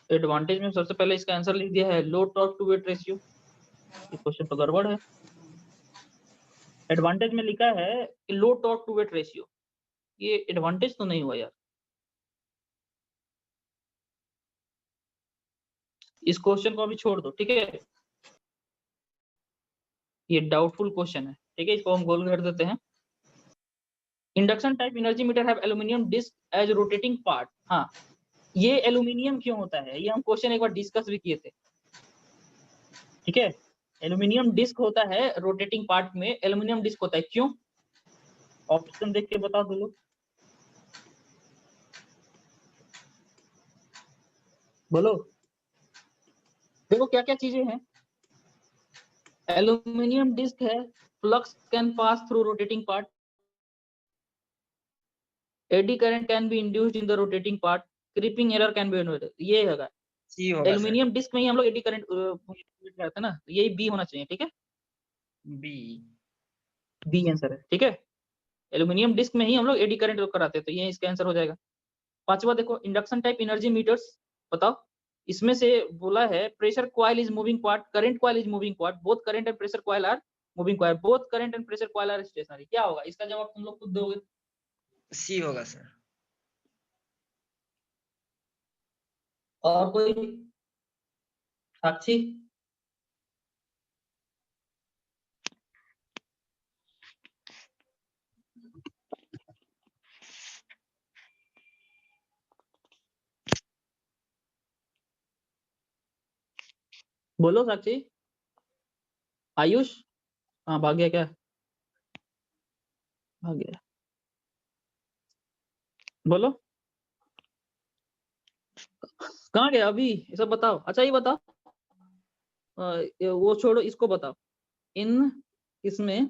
एडवांटेज में सबसे पहले इसका आंसर लिख दिया है लो टॉर्क टू वेट रेशियो, ये क्वेश्चन तो गड़बड़ है। एडवांटेज में लिखा है कि लो टॉर्क टू वेट रेशियो, ये एडवांटेज तो नहीं हुआ यार। इस क्वेश्चन को अभी छोड़ दो, ठीक है, ये डाउटफुल क्वेश्चन है, ठीक है, इसको हम गोल कर देते हैं। Induction type energy meter have aluminium disc as rotating part. हाँ, ये एल्यूमिनियम क्यों होता है, ये हम क्वेश्चन एक बार डिस्कस भी किए थे, ठीक है। एल्यूमिनियम डिस्क होता है रोटेटिंग पार्ट में, एल्यूमिनियम डिस्क होता है, क्यों? ऑप्शन देख के बता दो लोग, बोलो। देखो क्या क्या चीजें हैं, एल्यूमिनियम डिस्क है, flux can pass through rotating part, eddy current can be induced in the rotating part, creeping error can be inverted. ये है सी होगा सर। एल्यूमिनियम डिस्क में ही हम लोग एडी करंट करते हैं ना, यही बी होना चाहिए, ठीक है, बी। बी आंसर है, ठीक है। एल्यूमिनियम डिस्क में ही हम लोग एडी करंट कराते हैं, तो ये इसका आंसर हो जाएगा। पांचवा देखो, इंडक्शन टाइप एनर्जी मीटर्स, बताओ। इसमें से बोला है pressure coil is moving part, current coil is moving part, both current and pressure coil are moving coil, both current and pressure coil are stationary. क्या होगा इसका जवाब, तुम लोग खुद दोगे। सी होगा सर। और कोई, साक्षी? बोलो साक्षी। आयुष? हाँ, भाग गया क्या? भाग गया, बोलो कहाँ गया अभी, ये सब बताओ। अच्छा ये बताओ, वो छोड़ो, इसको बताओ। इन इसमें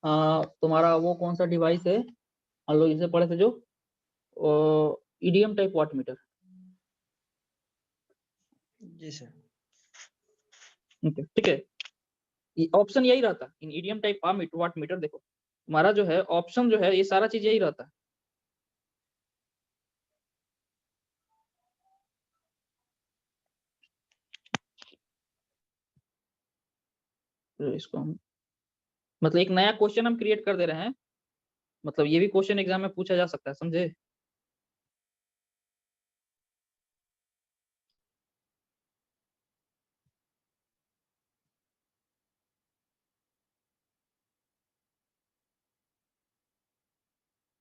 तुम्हारा वो कौन सा डिवाइस है, हम लोग इसे पढ़े थे जो ईडीएम टाइप वाट मीटर। जी सर। ठीक है, ऑप्शन यही रहता इन ईडीएम टाइप वाट मीटर। देखो तुम्हारा जो है ऑप्शन जो है, ये सारा चीज यही रहता है। तो इसको हम मतलब एक नया क्वेश्चन हम क्रिएट कर दे रहे हैं, मतलब ये भी क्वेश्चन एग्जाम में पूछा जा सकता है, समझे।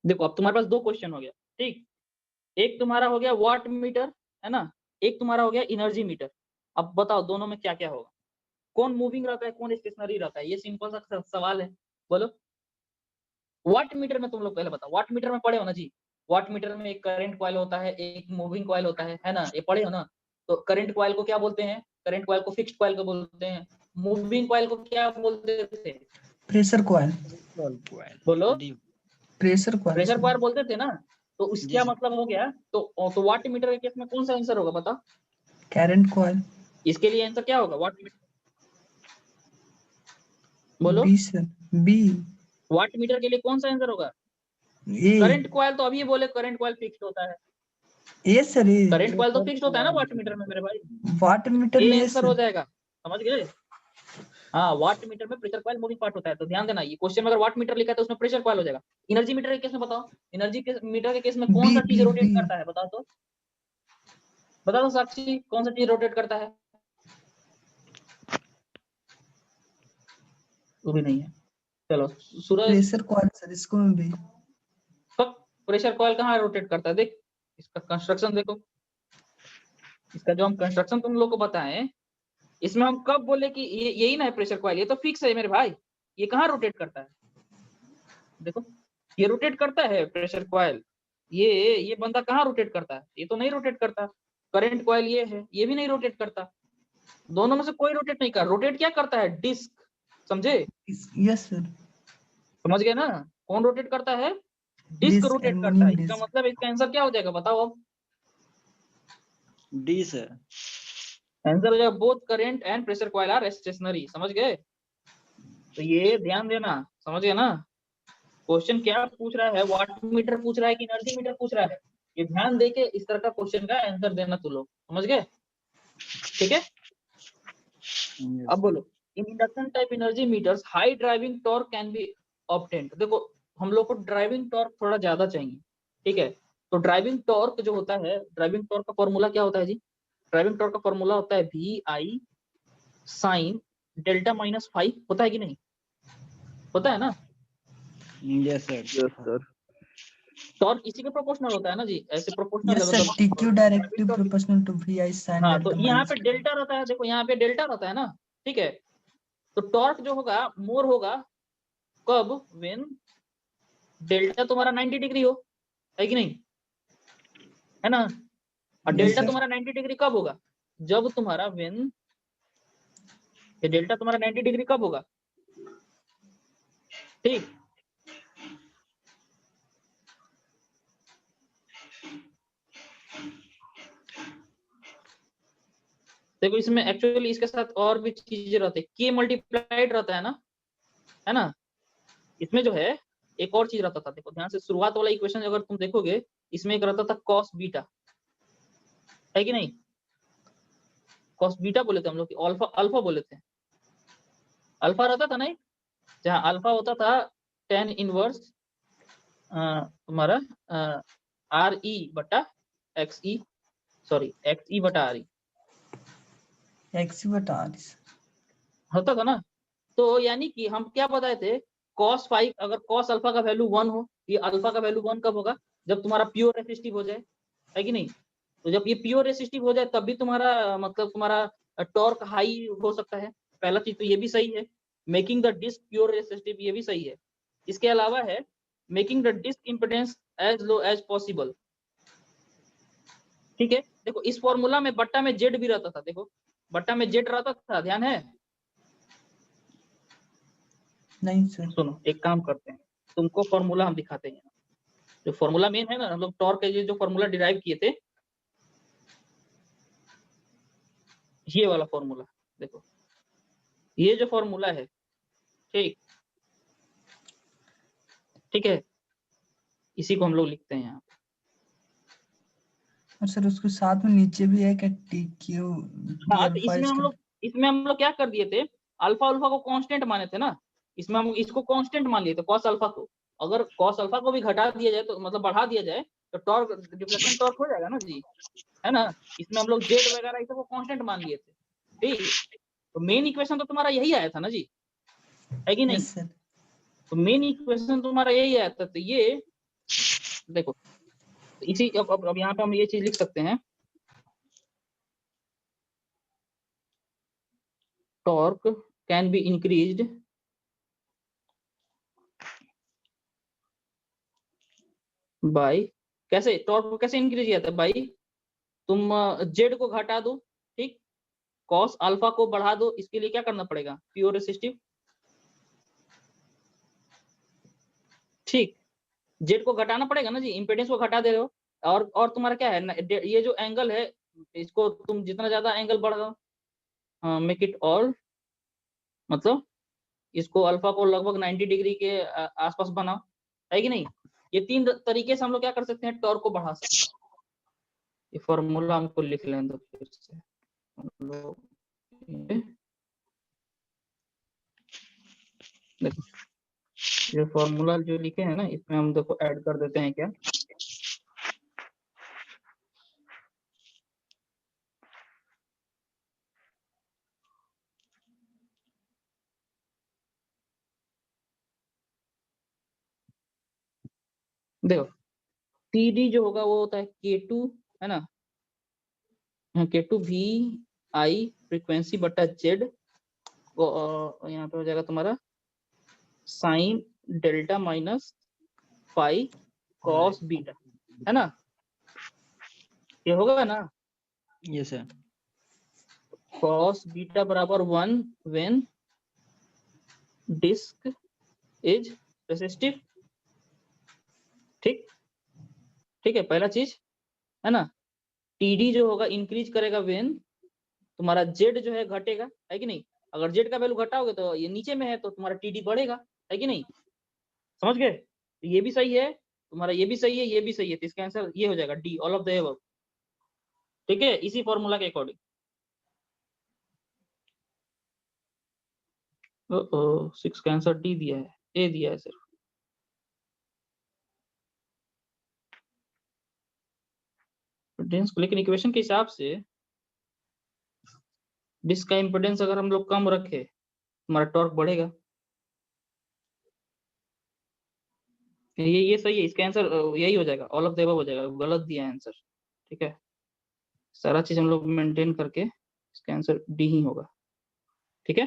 देखो अब तुम्हारे पास दो क्वेश्चन हो गया, ठीक। एक तुम्हारा हो गया वाट मीटर, है ना, एक तुम्हारा हो गया एनर्जी मीटर। अब बताओ दोनों में क्या क्या होगा, कौन मूविंग रहता है, कौन स्टेशनरी रहता है, ये सिंपल सा सवाल है, बोलो। वाट मीटर में तुम लोग पहले बताओ, वाट मीटर में पढ़े हो ना जी। वाट मीटर में एक करंट कॉइल होता है, एक मूविंग कॉइल होता है ना, ये पढ़े हो ना। तो करंट कॉइल को क्या बोलते हैं, करंट कॉइल को फिक्स्ड कॉइल को बोलते हैं, मूविंग कॉइल को क्या बोलते थे, प्रेशर कॉइल। बोलो। प्रेशर कॉइल प्रेशर कॉइल बोलते थे ना, तो जी उसका सर। मतलब हो गया, तो वाट मीटर के केस में कौन सा आंसर होगा बताओ। Current coil. इसके लिए आंसर क्या होगा, वाट मीटर, बोलो। B sir, B. Watt meter के लिए कौन सा आंसर होगा, ए। Current coil. तो अभी बोले करंट कॉइल फिक्स्ड होता है, ए सर, ए। करंट कॉइल तो फिक्स्ड होता है ना वाट मीटर में मेरे भाई, वाट मीटर ये में आंसर हो जाएगा, समझ गए। हाँ, वाट मीटर में प्रेशर कॉइल मूविंग पार्ट होता है, तो ध्यान देना, ये क्वेश्चन में अगर वाट मीटर लिखा है तो उसमें प्रेशर कॉइल हो जाएगा। एनर्जी मीटर के केस में बताओ, एनर्जी मीटर के केस में कौन बी सा चीज बी रोटेट बी। करता है, बताओ तो, बता दो साक्षी, कौन सा चीज रोटेट करता है। वो भी नहीं है, चलो सूरज। प्रेशर कॉइल सर, इसको में भी। प्रेशर कॉइल कहाँ रोटेट करता है, देख इसका कंस्ट्रक्शन देखो, इसका जो हम कंस्ट्रक्शन तुम लोग को बताएं, इसमें हम कब बोले कि ये यही ना है प्रेशर कॉइल, ये तो फिक्स है मेरे भाई, ये कहाँ रोटेट करता है, देखो ये रोटेट करता है प्रेशर कॉइल, ये बंदा कहाँ रोटेट करता है, ये तो नहीं रोटेट करता। करंट कॉइल ये है, ये भी नहीं रोटेट करता, दोनों में से कोई रोटेट नहीं कर, रोटेट क्या करता है, डिस्क, समझे। Yes sir. समझ गए ना, कौन रोटेट करता है, डिस्क डिस्क, रोटेट करता है। एल्युमिनियम इसका डिस्क। मतलब इसका आंसर क्या हो जाएगा बताओ अब, डी सर। आंसर हो जाएगा both current and pressure coil are stationary, समझ गए। तो ये ध्यान देना, समझ गए ना, क्वेश्चन क्या पूछ रहा है, वाट मीटर पूछ रहा है कि एनर्जी मीटर पूछ रहा है, ये ध्यान दे के इस तरह का क्वेश्चन का आंसर देना तू लोग, समझ गए, ठीक है। अब बोलो, इन induction type energy metres high driving torque can be obtained. देखो हम लोग को ड्राइविंग टॉर्क थोड़ा ज्यादा चाहिए, ठीक है। तो ड्राइविंग टॉर्क जो होता है, ड्राइविंग टॉर्क का फॉर्मूला क्या होता है जी, ड्राइविंग टॉर्क का फॉर्मूला होता है VI साइन डेल्टा माइनस 5, होता है कि नहीं? होता है ना? Yes sir. टॉर्क इसी के प्रोपोर्शनल होता है ना जी, ऐसे प्रोपोर्शनल यस है सर, मतलब TQ directly proportional to VI sin हाँ, तो डेल्टा यहाँ माइनस। पे डेल्टा रहता है, देखो यहाँ पे डेल्टा रहता है ना, ठीक है। तो टॉर्क जो होगा मोर होगा कब? व्हेन डेल्टा तुम्हारा 90 डिग्री हो, है कि नहीं? है ना? और Yes, डेल्टा sir. तुम्हारा 90 डिग्री कब होगा? जब तुम्हारा व्हेन ये डेल्टा तुम्हारा 90 डिग्री कब होगा? ठीक, देखो इसमें एक्चुअली इसके साथ और भी चीजें रहती है, के मल्टीप्लाइड रहता है ना? इसमें जो है एक और चीज रहता था, देखो ध्यान से, शुरुआत वाला इक्वेशन अगर तुम देखोगे, इसमें एक रहता था कॉस बीटा, है कि नहीं? कॉस बीटा बोले थे हम लोग कि अल्फा अल्फा बोले थे, अल्फा रहता था नहीं, जहाँ अल्फा होता था tan इनवर्स तुम्हारा आर ई बटा एक्स ई, सॉरी एक्स ई बटा आर ई X बटा R is- होता था ना। तो यानी कि हम क्या बताए थे, cos 5 अगर cos अल्फा का वैल्यू 1 हो, ये अल्फा का वैल्यू 1 कब होगा? जब तुम्हारा प्योर रेसिस्टिव हो जाए, है कि नहीं? तो जब ये प्योर रेसिस्टिव हो जाए तब भी तुम्हारा मतलब तुम्हारा टॉर्क हाई हो सकता है। पहला चीज तो ये भी सही है, making the disc pure resistive, ये भी सही है। इसके अलावा है making the disc impedance as low as possible, ठीक है। देखो इस फॉर्मूला में बट्टा में जेड भी रहता था, देखो बट्टा में जेड रहता था, ध्यान है? नहीं सर। सुनो एक काम करते हैं, तुमको फॉर्मूला हम दिखाते हैं, जो फॉर्मूला मेन है ना, हम लोग टॉर्क के जो फॉर्मूला डिराइव किए थे, ये वाला फॉर्मूला देखो, ये जो फॉर्मूला है, ठीक ठीक है, इसी को हम लोग लिखते हैं यहाँ। और सर उसके साथ में नीचे भी है क्या TQ हाँ, तो अल्फा इसका? इसमें हम लोग क्या कर दिए थे, अल्फा अल्फा को कांस्टेंट माने थे ना, इसमें हम इसको कांस्टेंट मान लिए थे cos अल्फा को। अगर cos अल्फा को भी घटा दिया जाए तो मतलब बढ़ा दिया जाए तो टॉर्क डिफ्लेक्शन टॉर्क हो जाएगा ना जी, है ना? इसमें हम लोग जेड वगैरह इसे को कांस्टेंट मान लिए थे, ठीक। तो मेन इक्वेशन तो तुम्हारा यही आया था ना जी, है कि नहीं? Yes sir. तो मेन इक्वेशन तुम्हारा यही आया था, तो ये देखो, तो इसी अब यहाँ पे हम ये चीज लिख सकते हैं, torque can be increased by, कैसे टॉर्क को कैसे इंक्रीज किया था भाई? तुम जेड को घटा दो, ठीक, कॉस अल्फा को बढ़ा दो, इसके लिए क्या करना पड़ेगा? प्योर रेसिस्टिव, ठीक, जेड को घटाना पड़ेगा ना जी, इम्पीडेंस को घटा दे रहे हो। और तुम्हारा क्या है, ये जो एंगल है, इसको तुम जितना ज्यादा एंगल बढ़ाओ, मेक इट ऑल, मतलब इसको अल्फा को लगभग 90 डिग्री के आसपास बनाओ, है कि नहीं? ये तीन तरीके से हम लोग क्या कर सकते हैं, टॉर्क को बढ़ा सकते हैं। ये फॉर्मूला हमको लिख लें दो फिर से हम लोग, देखो ये फॉर्मूला जो लिखे हैं ना, इसमें हम देखो ऐड कर देते हैं क्या, देखो TD जो होगा वो होता है K2, है ना? K2 VI फ्रीक्वेंसी बटा जेड, यहाँ पे हो जाएगा तुम्हारा sine delta minus pi cos beta, है ना? ये होगा ना, यस सर। कॉस बीटा बराबर 1 व्हेन डिस्क इज रेसिस्टिव, ठीक ठीक है, पहला चीज, है ना? TD जो होगा इंक्रीज करेगा व्हेन तुम्हारा जेड जो है घटेगा, है कि नहीं? अगर जेड का वैल्यू घटाओगे तो ये नीचे में है तो तुम्हारा TD बढ़ेगा, है कि नहीं? समझ गए? तो ये भी सही है तुम्हारा, ये भी सही है, ये भी सही है, तो इसका आंसर ये हो जाएगा D, all of the above, ठीक है, इसी फॉर्मूला के अकॉर्डिंग। ओ 6 का आंसर डी दिया है, ए दिया है सिर्फ। लेकिन इक्वेशन के हिसाब से डिस्क का इम्पिडेंस अगर हम लोग कम रखे हमारा टॉर्क बढ़ेगा। ये सही है, इसका आंसर यही हो जाएगा, ऑल ऑफ द अबव हो जाएगा, गलत दिया आंसर। ठीक है, सारा चीज हम लोग मेंटेन करके इसका आंसर डी ही होगा। ठीक है,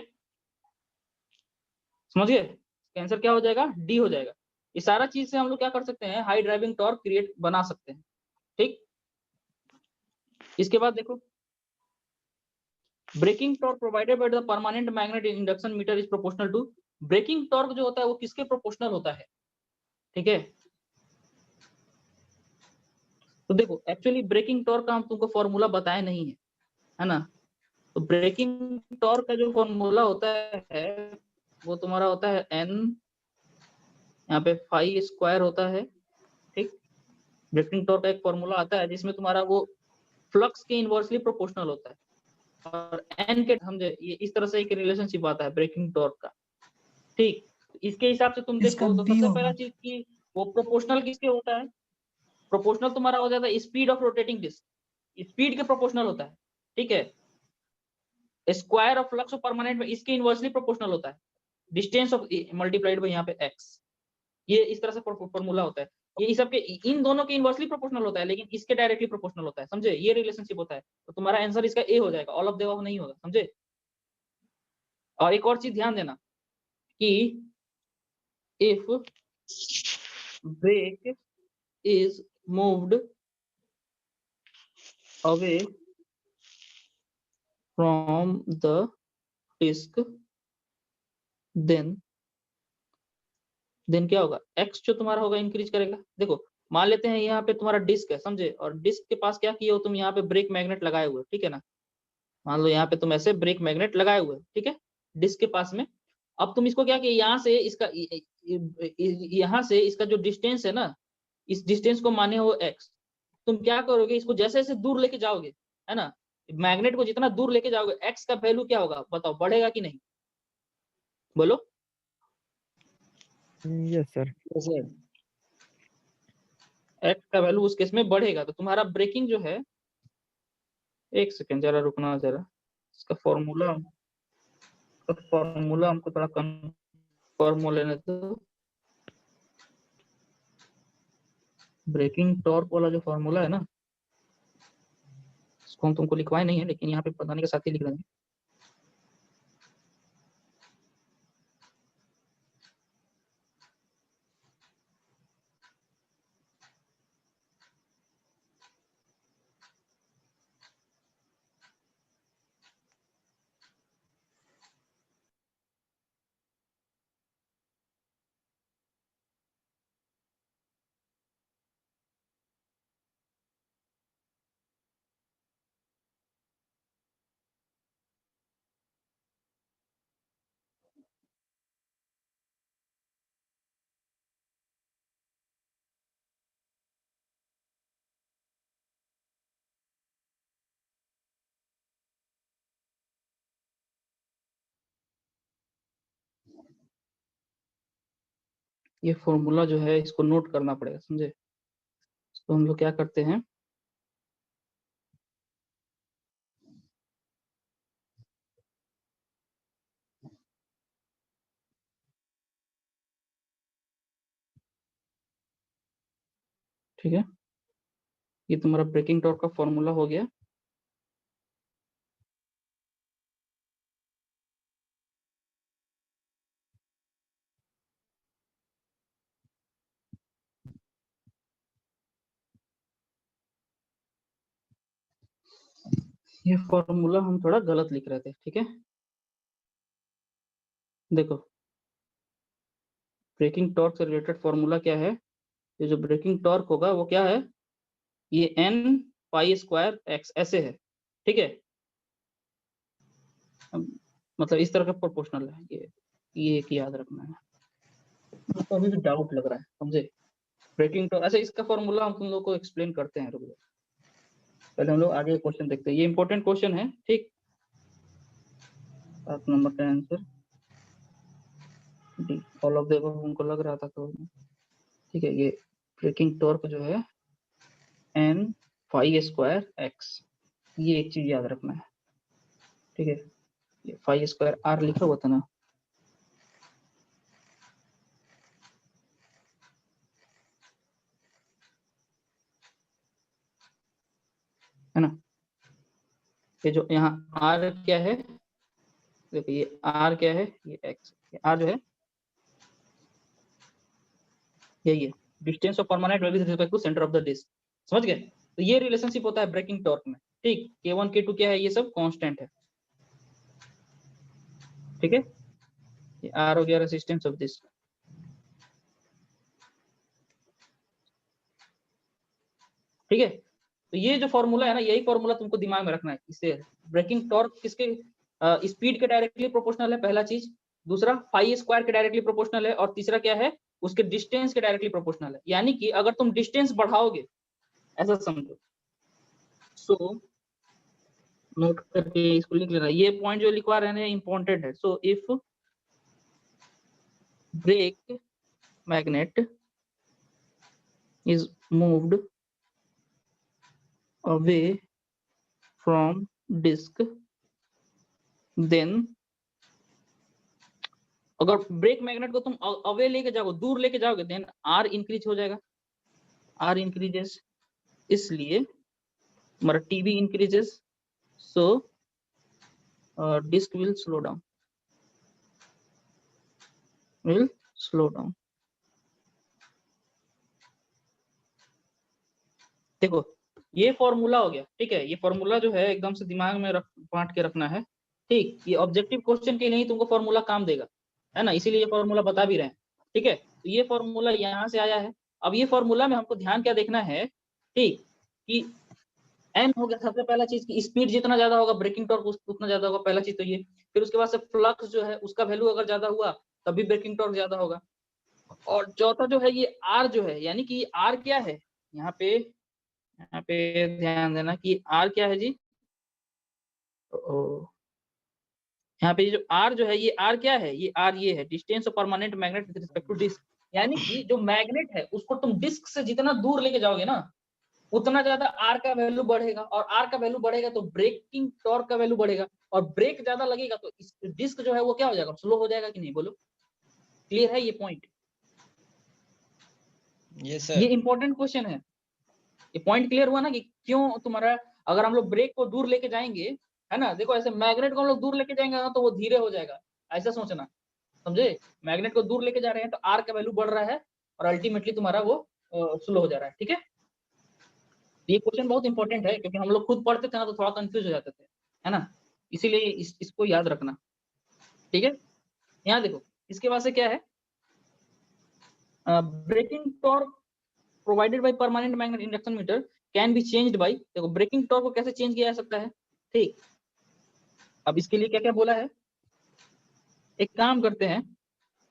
समझ गए? इसका आंसर क्या हो जाएगा? डी हो जाएगा। इस सारा चीज से हम लोग क्या कर सकते हैं, हाई ड्राइविंग टॉर्क क्रिएट बना सकते हैं। ठीक, इसके बाद देखो, braking torque provided by the permanent magnet induction meter is proportional to. Braking torque जो होता है वो किसके प्रोपोर्शनल होता है? ठीक है, तो देखो एक्चुअली ब्रेकिंग टॉर्क का हम तुमको फॉर्मूला बताया नहीं है ना? तो ब्रेकिंग टॉर्क का जो फॉर्मूला होता है वो तुम्हारा होता है एन, यहाँ पे फाई स्क्वायर होता है। ठीक, ब्रेकिंग टॉर्क का एक फॉर्मूला आता है जिसमें तुम्हारा वो फ्लक्स के इनवर्सली प्रोपोर्शनल होता है, और एन के समझे, ये इस तरह से एक रिलेशनशिप आता है ब्रेकिंग टॉर्क का। ठीक, इसके हिसाब से तुम इसका देखो तो बी सबसे होगा। पहला चीज की वो प्रोपोर्शनल किसके होता है? प्रोपोर्शनल तुम्हारा हो जाता है speed of rotating disc, speed के प्रोपोर्शनल होता है। ठीक है, square of flux of permanent में इसके इनवर्सली प्रोपोर्शनल होता है, डिस्टेंस ऑफ मल्टीप्लाइड बाय यहाँ पे एक्स। ये इस तरह से फॉर्मूला होता है। ये इस सबके इन दोनों के इनवर्सली प्रोपोर्शनल होता है, लेकिन इसके डायरेक्टली प्रोपोर्शनल होता है। समझे? ये रिलेशनशिप होता है, तो तुम्हारा आंसर इसका ए हो जाएगा, ऑल ऑफ द अबव नहीं होगा। समझे? और एक और चीज ध्यान देना कि if brake is moved away from the disk, then क्या होगा? x जो तुम्हारा होगा इंक्रीज करेगा। देखो मान लेते हैं यहाँ पे तुम्हारा डिस्क है, समझे, और डिस्क के पास क्या किए हो तुम, यहाँ पे ब्रेक मैग्नेट लगाए हुए, ठीक है ना? मान लो यहाँ पे तुम ऐसे ब्रेक मैग्नेट लगाए हुए, ठीक है, डिस्क के पास में। अब तुम इसको क्या किया, यहाँ से इसका यहाँ से इसका जो डिस्टेंस है ना, इस डिस्टेंस को माने हो x। तुम क्या करोगे, इसको जैसे जैसे दूर लेके जाओगे, है ना, मैग्नेट को जितना दूर लेके जाओगे x का वैल्यू क्या होगा बताओ, बढ़ेगा कि नहीं? बोलो। Yes sir. x का वैल्यू उस केस में बढ़ेगा, तो तुम्हारा ब्रेकिंग जो है, एक सेकेंड जरा रुकना, जरा इसका फॉर्मूला हमको थोड़ा कंफर्म लेने दो। ब्रेकिंग टॉर्क वाला जो फॉर्मूला है ना, इसको हम तुमको लिखवाए नहीं है, लेकिन यहाँ पे बताने के साथ ही लिख देंगे। ये फॉर्मूला जो है इसको नोट करना पड़ेगा, समझे? तो हम लोग क्या करते हैं, ठीक है, ये तुम्हारा ब्रेकिंग टॉर्क का फॉर्मूला हो गया। ये फॉर्मूला हम थोड़ा गलत लिख रहे थे, ठीक है। देखो ब्रेकिंग टॉर्क से रिलेटेड फॉर्मूला क्या है, ये जो ब्रेकिंग टॉर्क होगा वो क्या है, ये n पाई स्क्वायर x ऐसे है, ठीक है। मतलब इस तरह का प्रोपोर्शनल है ये एक याद रखना है, तो अभी भी डाउट लग रहा है, समझे? ब्रेकिंग टॉर्क ऐसे, इसका फॉर्मूला हम तुम लोग को एक्सप्लेन करते हैं, रुक जाओ। पहले हम लोग आगे क्वेश्चन देखते हैं, ये इंपॉर्टेंट क्वेश्चन है, ठीक। 7 नंबर का answer D, all of the above हमको लग रहा था तो, ठीक है। ये ब्रेकिंग टॉर्क जो है n फाई स्क्वायर x, ये एक चीज याद रखना है। ठीक है, ये फाई स्क्वायर आर लिखा हुआ था ना, है ना। ये जो यहाँ आर क्या है, देखो ये आर क्या है, ये एक्स, आर जो है यही है, distance of permanent value with respect to centre of the disc. समझ गए? तो ये रिलेशनशिप होता है ब्रेकिंग टॉर्क में। ठीक, K1 K2 क्या है, ये सब कांस्टेंट है। ठीक है, ये आर हो गया रेजिस्टेंस ऑफ डिस्क। ठीक है, तो ये जो फॉर्मूला है ना, यही फॉर्मूला तुमको दिमाग में रखना है। इससे ब्रेकिंग टॉर्क किसके स्पीड के डायरेक्टली प्रोपोर्शनल है, पहला चीज। दूसरा फाई स्क्वायर के डायरेक्टली प्रोपोर्शनल है, और तीसरा क्या है, उसके डिस्टेंस के डायरेक्टली प्रोपोर्शनल है। यानी कि अगर तुम डिस्टेंस बढ़ाओगे, ऐसा समझो, सो नोट करके इसको लिख लेना, ये पॉइंट जो लिखवा रहे हैं इंपॉर्टेंट है। So if brake magnet is moved away from disk, then अगर ब्रेक मैग्नेट को तुम अवे लेके जाओगे, दूर लेके जाओगे, देन आर इंक्रीज हो जाएगा, आर इंक्रीजेस, इसलिए हमारा TB increases, so disc will slow down, will slow down. देखो ये फॉर्मूला हो गया। ठीक है, ये फॉर्मूला जो है एकदम से दिमाग में बांट के रखना है। ठीक, ये ऑब्जेक्टिव क्वेश्चन के लिए ही तुमको फॉर्मूला काम देगा, है ना, इसीलिए ये फॉर्मूला बता भी रहे हैं। ठीक है, तो ये फॉर्मूला यहाँ से आया है। अब ये फॉर्मूला में हमको ध्यान क्या देखना है, ठीक, कि एन हो गया सबसे पहला चीज, की स्पीड जितना ज्यादा होगा ब्रेकिंग टॉर्क उतना ज्यादा होगा, पहला चीज तो ये। फिर उसके बाद से फ्लक्स जो है उसका वैल्यू अगर ज्यादा हुआ तभी ब्रेकिंग टॉर्क ज्यादा होगा। और चौथा जो है ये आर जो है, यानी कि आर क्या है यहाँ पे ध्यान देना कि आर क्या है जी, यहाँ पे जो आर जो है, ये आर क्या है, ये आर ये है distance of permanent magnet with respect to disc. यानी कि जो मैग्नेट है उसको तुम डिस्क से जितना दूर लेके जाओगे ना, उतना ज्यादा आर का वैल्यू बढ़ेगा, और आर का वैल्यू बढ़ेगा तो ब्रेकिंग टॉर्क का वैल्यू बढ़ेगा, और ब्रेक ज्यादा लगेगा तो इस डिस्क जो है वो क्या हो जाएगा, स्लो हो जाएगा कि नहीं, बोलो। क्लियर है ये पॉइंट? यस ये सर। इंपॉर्टेंट क्वेश्चन है। ये पॉइंट क्लियर हुआ ना कि क्यों तुम्हारा, अगर हम लोग ब्रेक को दूर लेके जाएंगे, है ना, देखो ऐसे मैग्नेट को हम लोग दूर लेके जाएंगे ना तो वो धीरे हो जाएगा, ऐसा सोचना, समझे। मैग्नेट को दूर लेके जा रहे हैं तो आर का वैल्यू बढ़ रहा है, और अल्टीमेटली तुम्हारा वो स्लो हो जा रहा है। ठीक है, ये क्वेश्चन बहुत इंपॉर्टेंट है, क्योंकि हम लोग खुद पढ़ते थे ना तो थोड़ा कंफ्यूज हो जाते थे, है ना, इसीलिए इसको याद रखना। ठीक है, यहाँ देखो इसके बाद से क्या है, braking torque provided by permanent magnet induction meter can be changed by, देखो ब्रेकिंग टॉर्क को कैसे चेंज किया जा सकता है। ठीक, अब इसके लिए क्या क्या बोला है, एक काम करते हैं,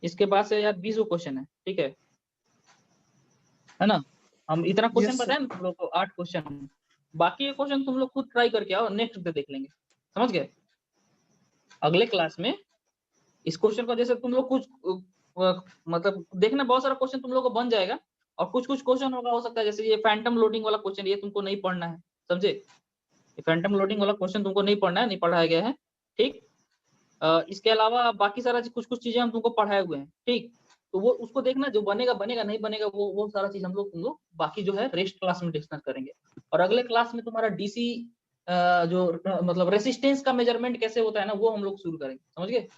इसके बाद से यार 20 क्वेश्चन है। ठीक है ना, हम इतना क्वेश्चन Yes, बताए ना तुम लोग को, 8 क्वेश्चन, बाकी क्वेश्चन तुम लोग खुद ट्राई करके आओ, नेक्स्ट डे देख लेंगे। समझ गए? अगले क्लास में इस क्वेश्चन का जैसे तुम लोग कुछ मतलब देखना, बहुत सारा क्वेश्चन तुम लोग को बन जाएगा, और कुछ कुछ क्वेश्चन होगा, हो सकता है जैसे ये फैंटम लोडिंग वाला क्वेश्चन, ये तुमको नहीं पढ़ना है, समझे। ये फैंटम लोडिंग वाला क्वेश्चन तुमको नहीं पढ़ना है, नहीं पढ़ाया गया है। ठीक, इसके अलावा बाकी सारा कुछ कुछ चीजें हम तुमको पढ़ाए हुए हैं। ठीक, तो वो उसको देखना, जो बनेगा बनेगा, नहीं बनेगा वो सारा चीज हम लोग तुम लोग बाकी जो है रेस्ट क्लास में डिस्कस करेंगे। और अगले क्लास में तुम्हारा डीसी जो मतलब रेसिस्टेंस का मेजरमेंट कैसे होता है ना, वो हम लोग शुरू करेंगे। समझ गए?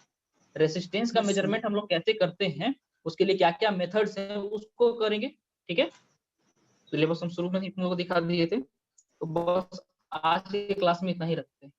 रेसिस्टेंस का Yes, sir. मेजरमेंट हम लोग कैसे करते हैं, उसके लिए क्या क्या मेथड्स हैं, उसको करेंगे। ठीक है, सिलेबस हम शुरू में ही तुम लोग को दिखा दिए थे, तो बस आज के क्लास में इतना ही रखते हैं।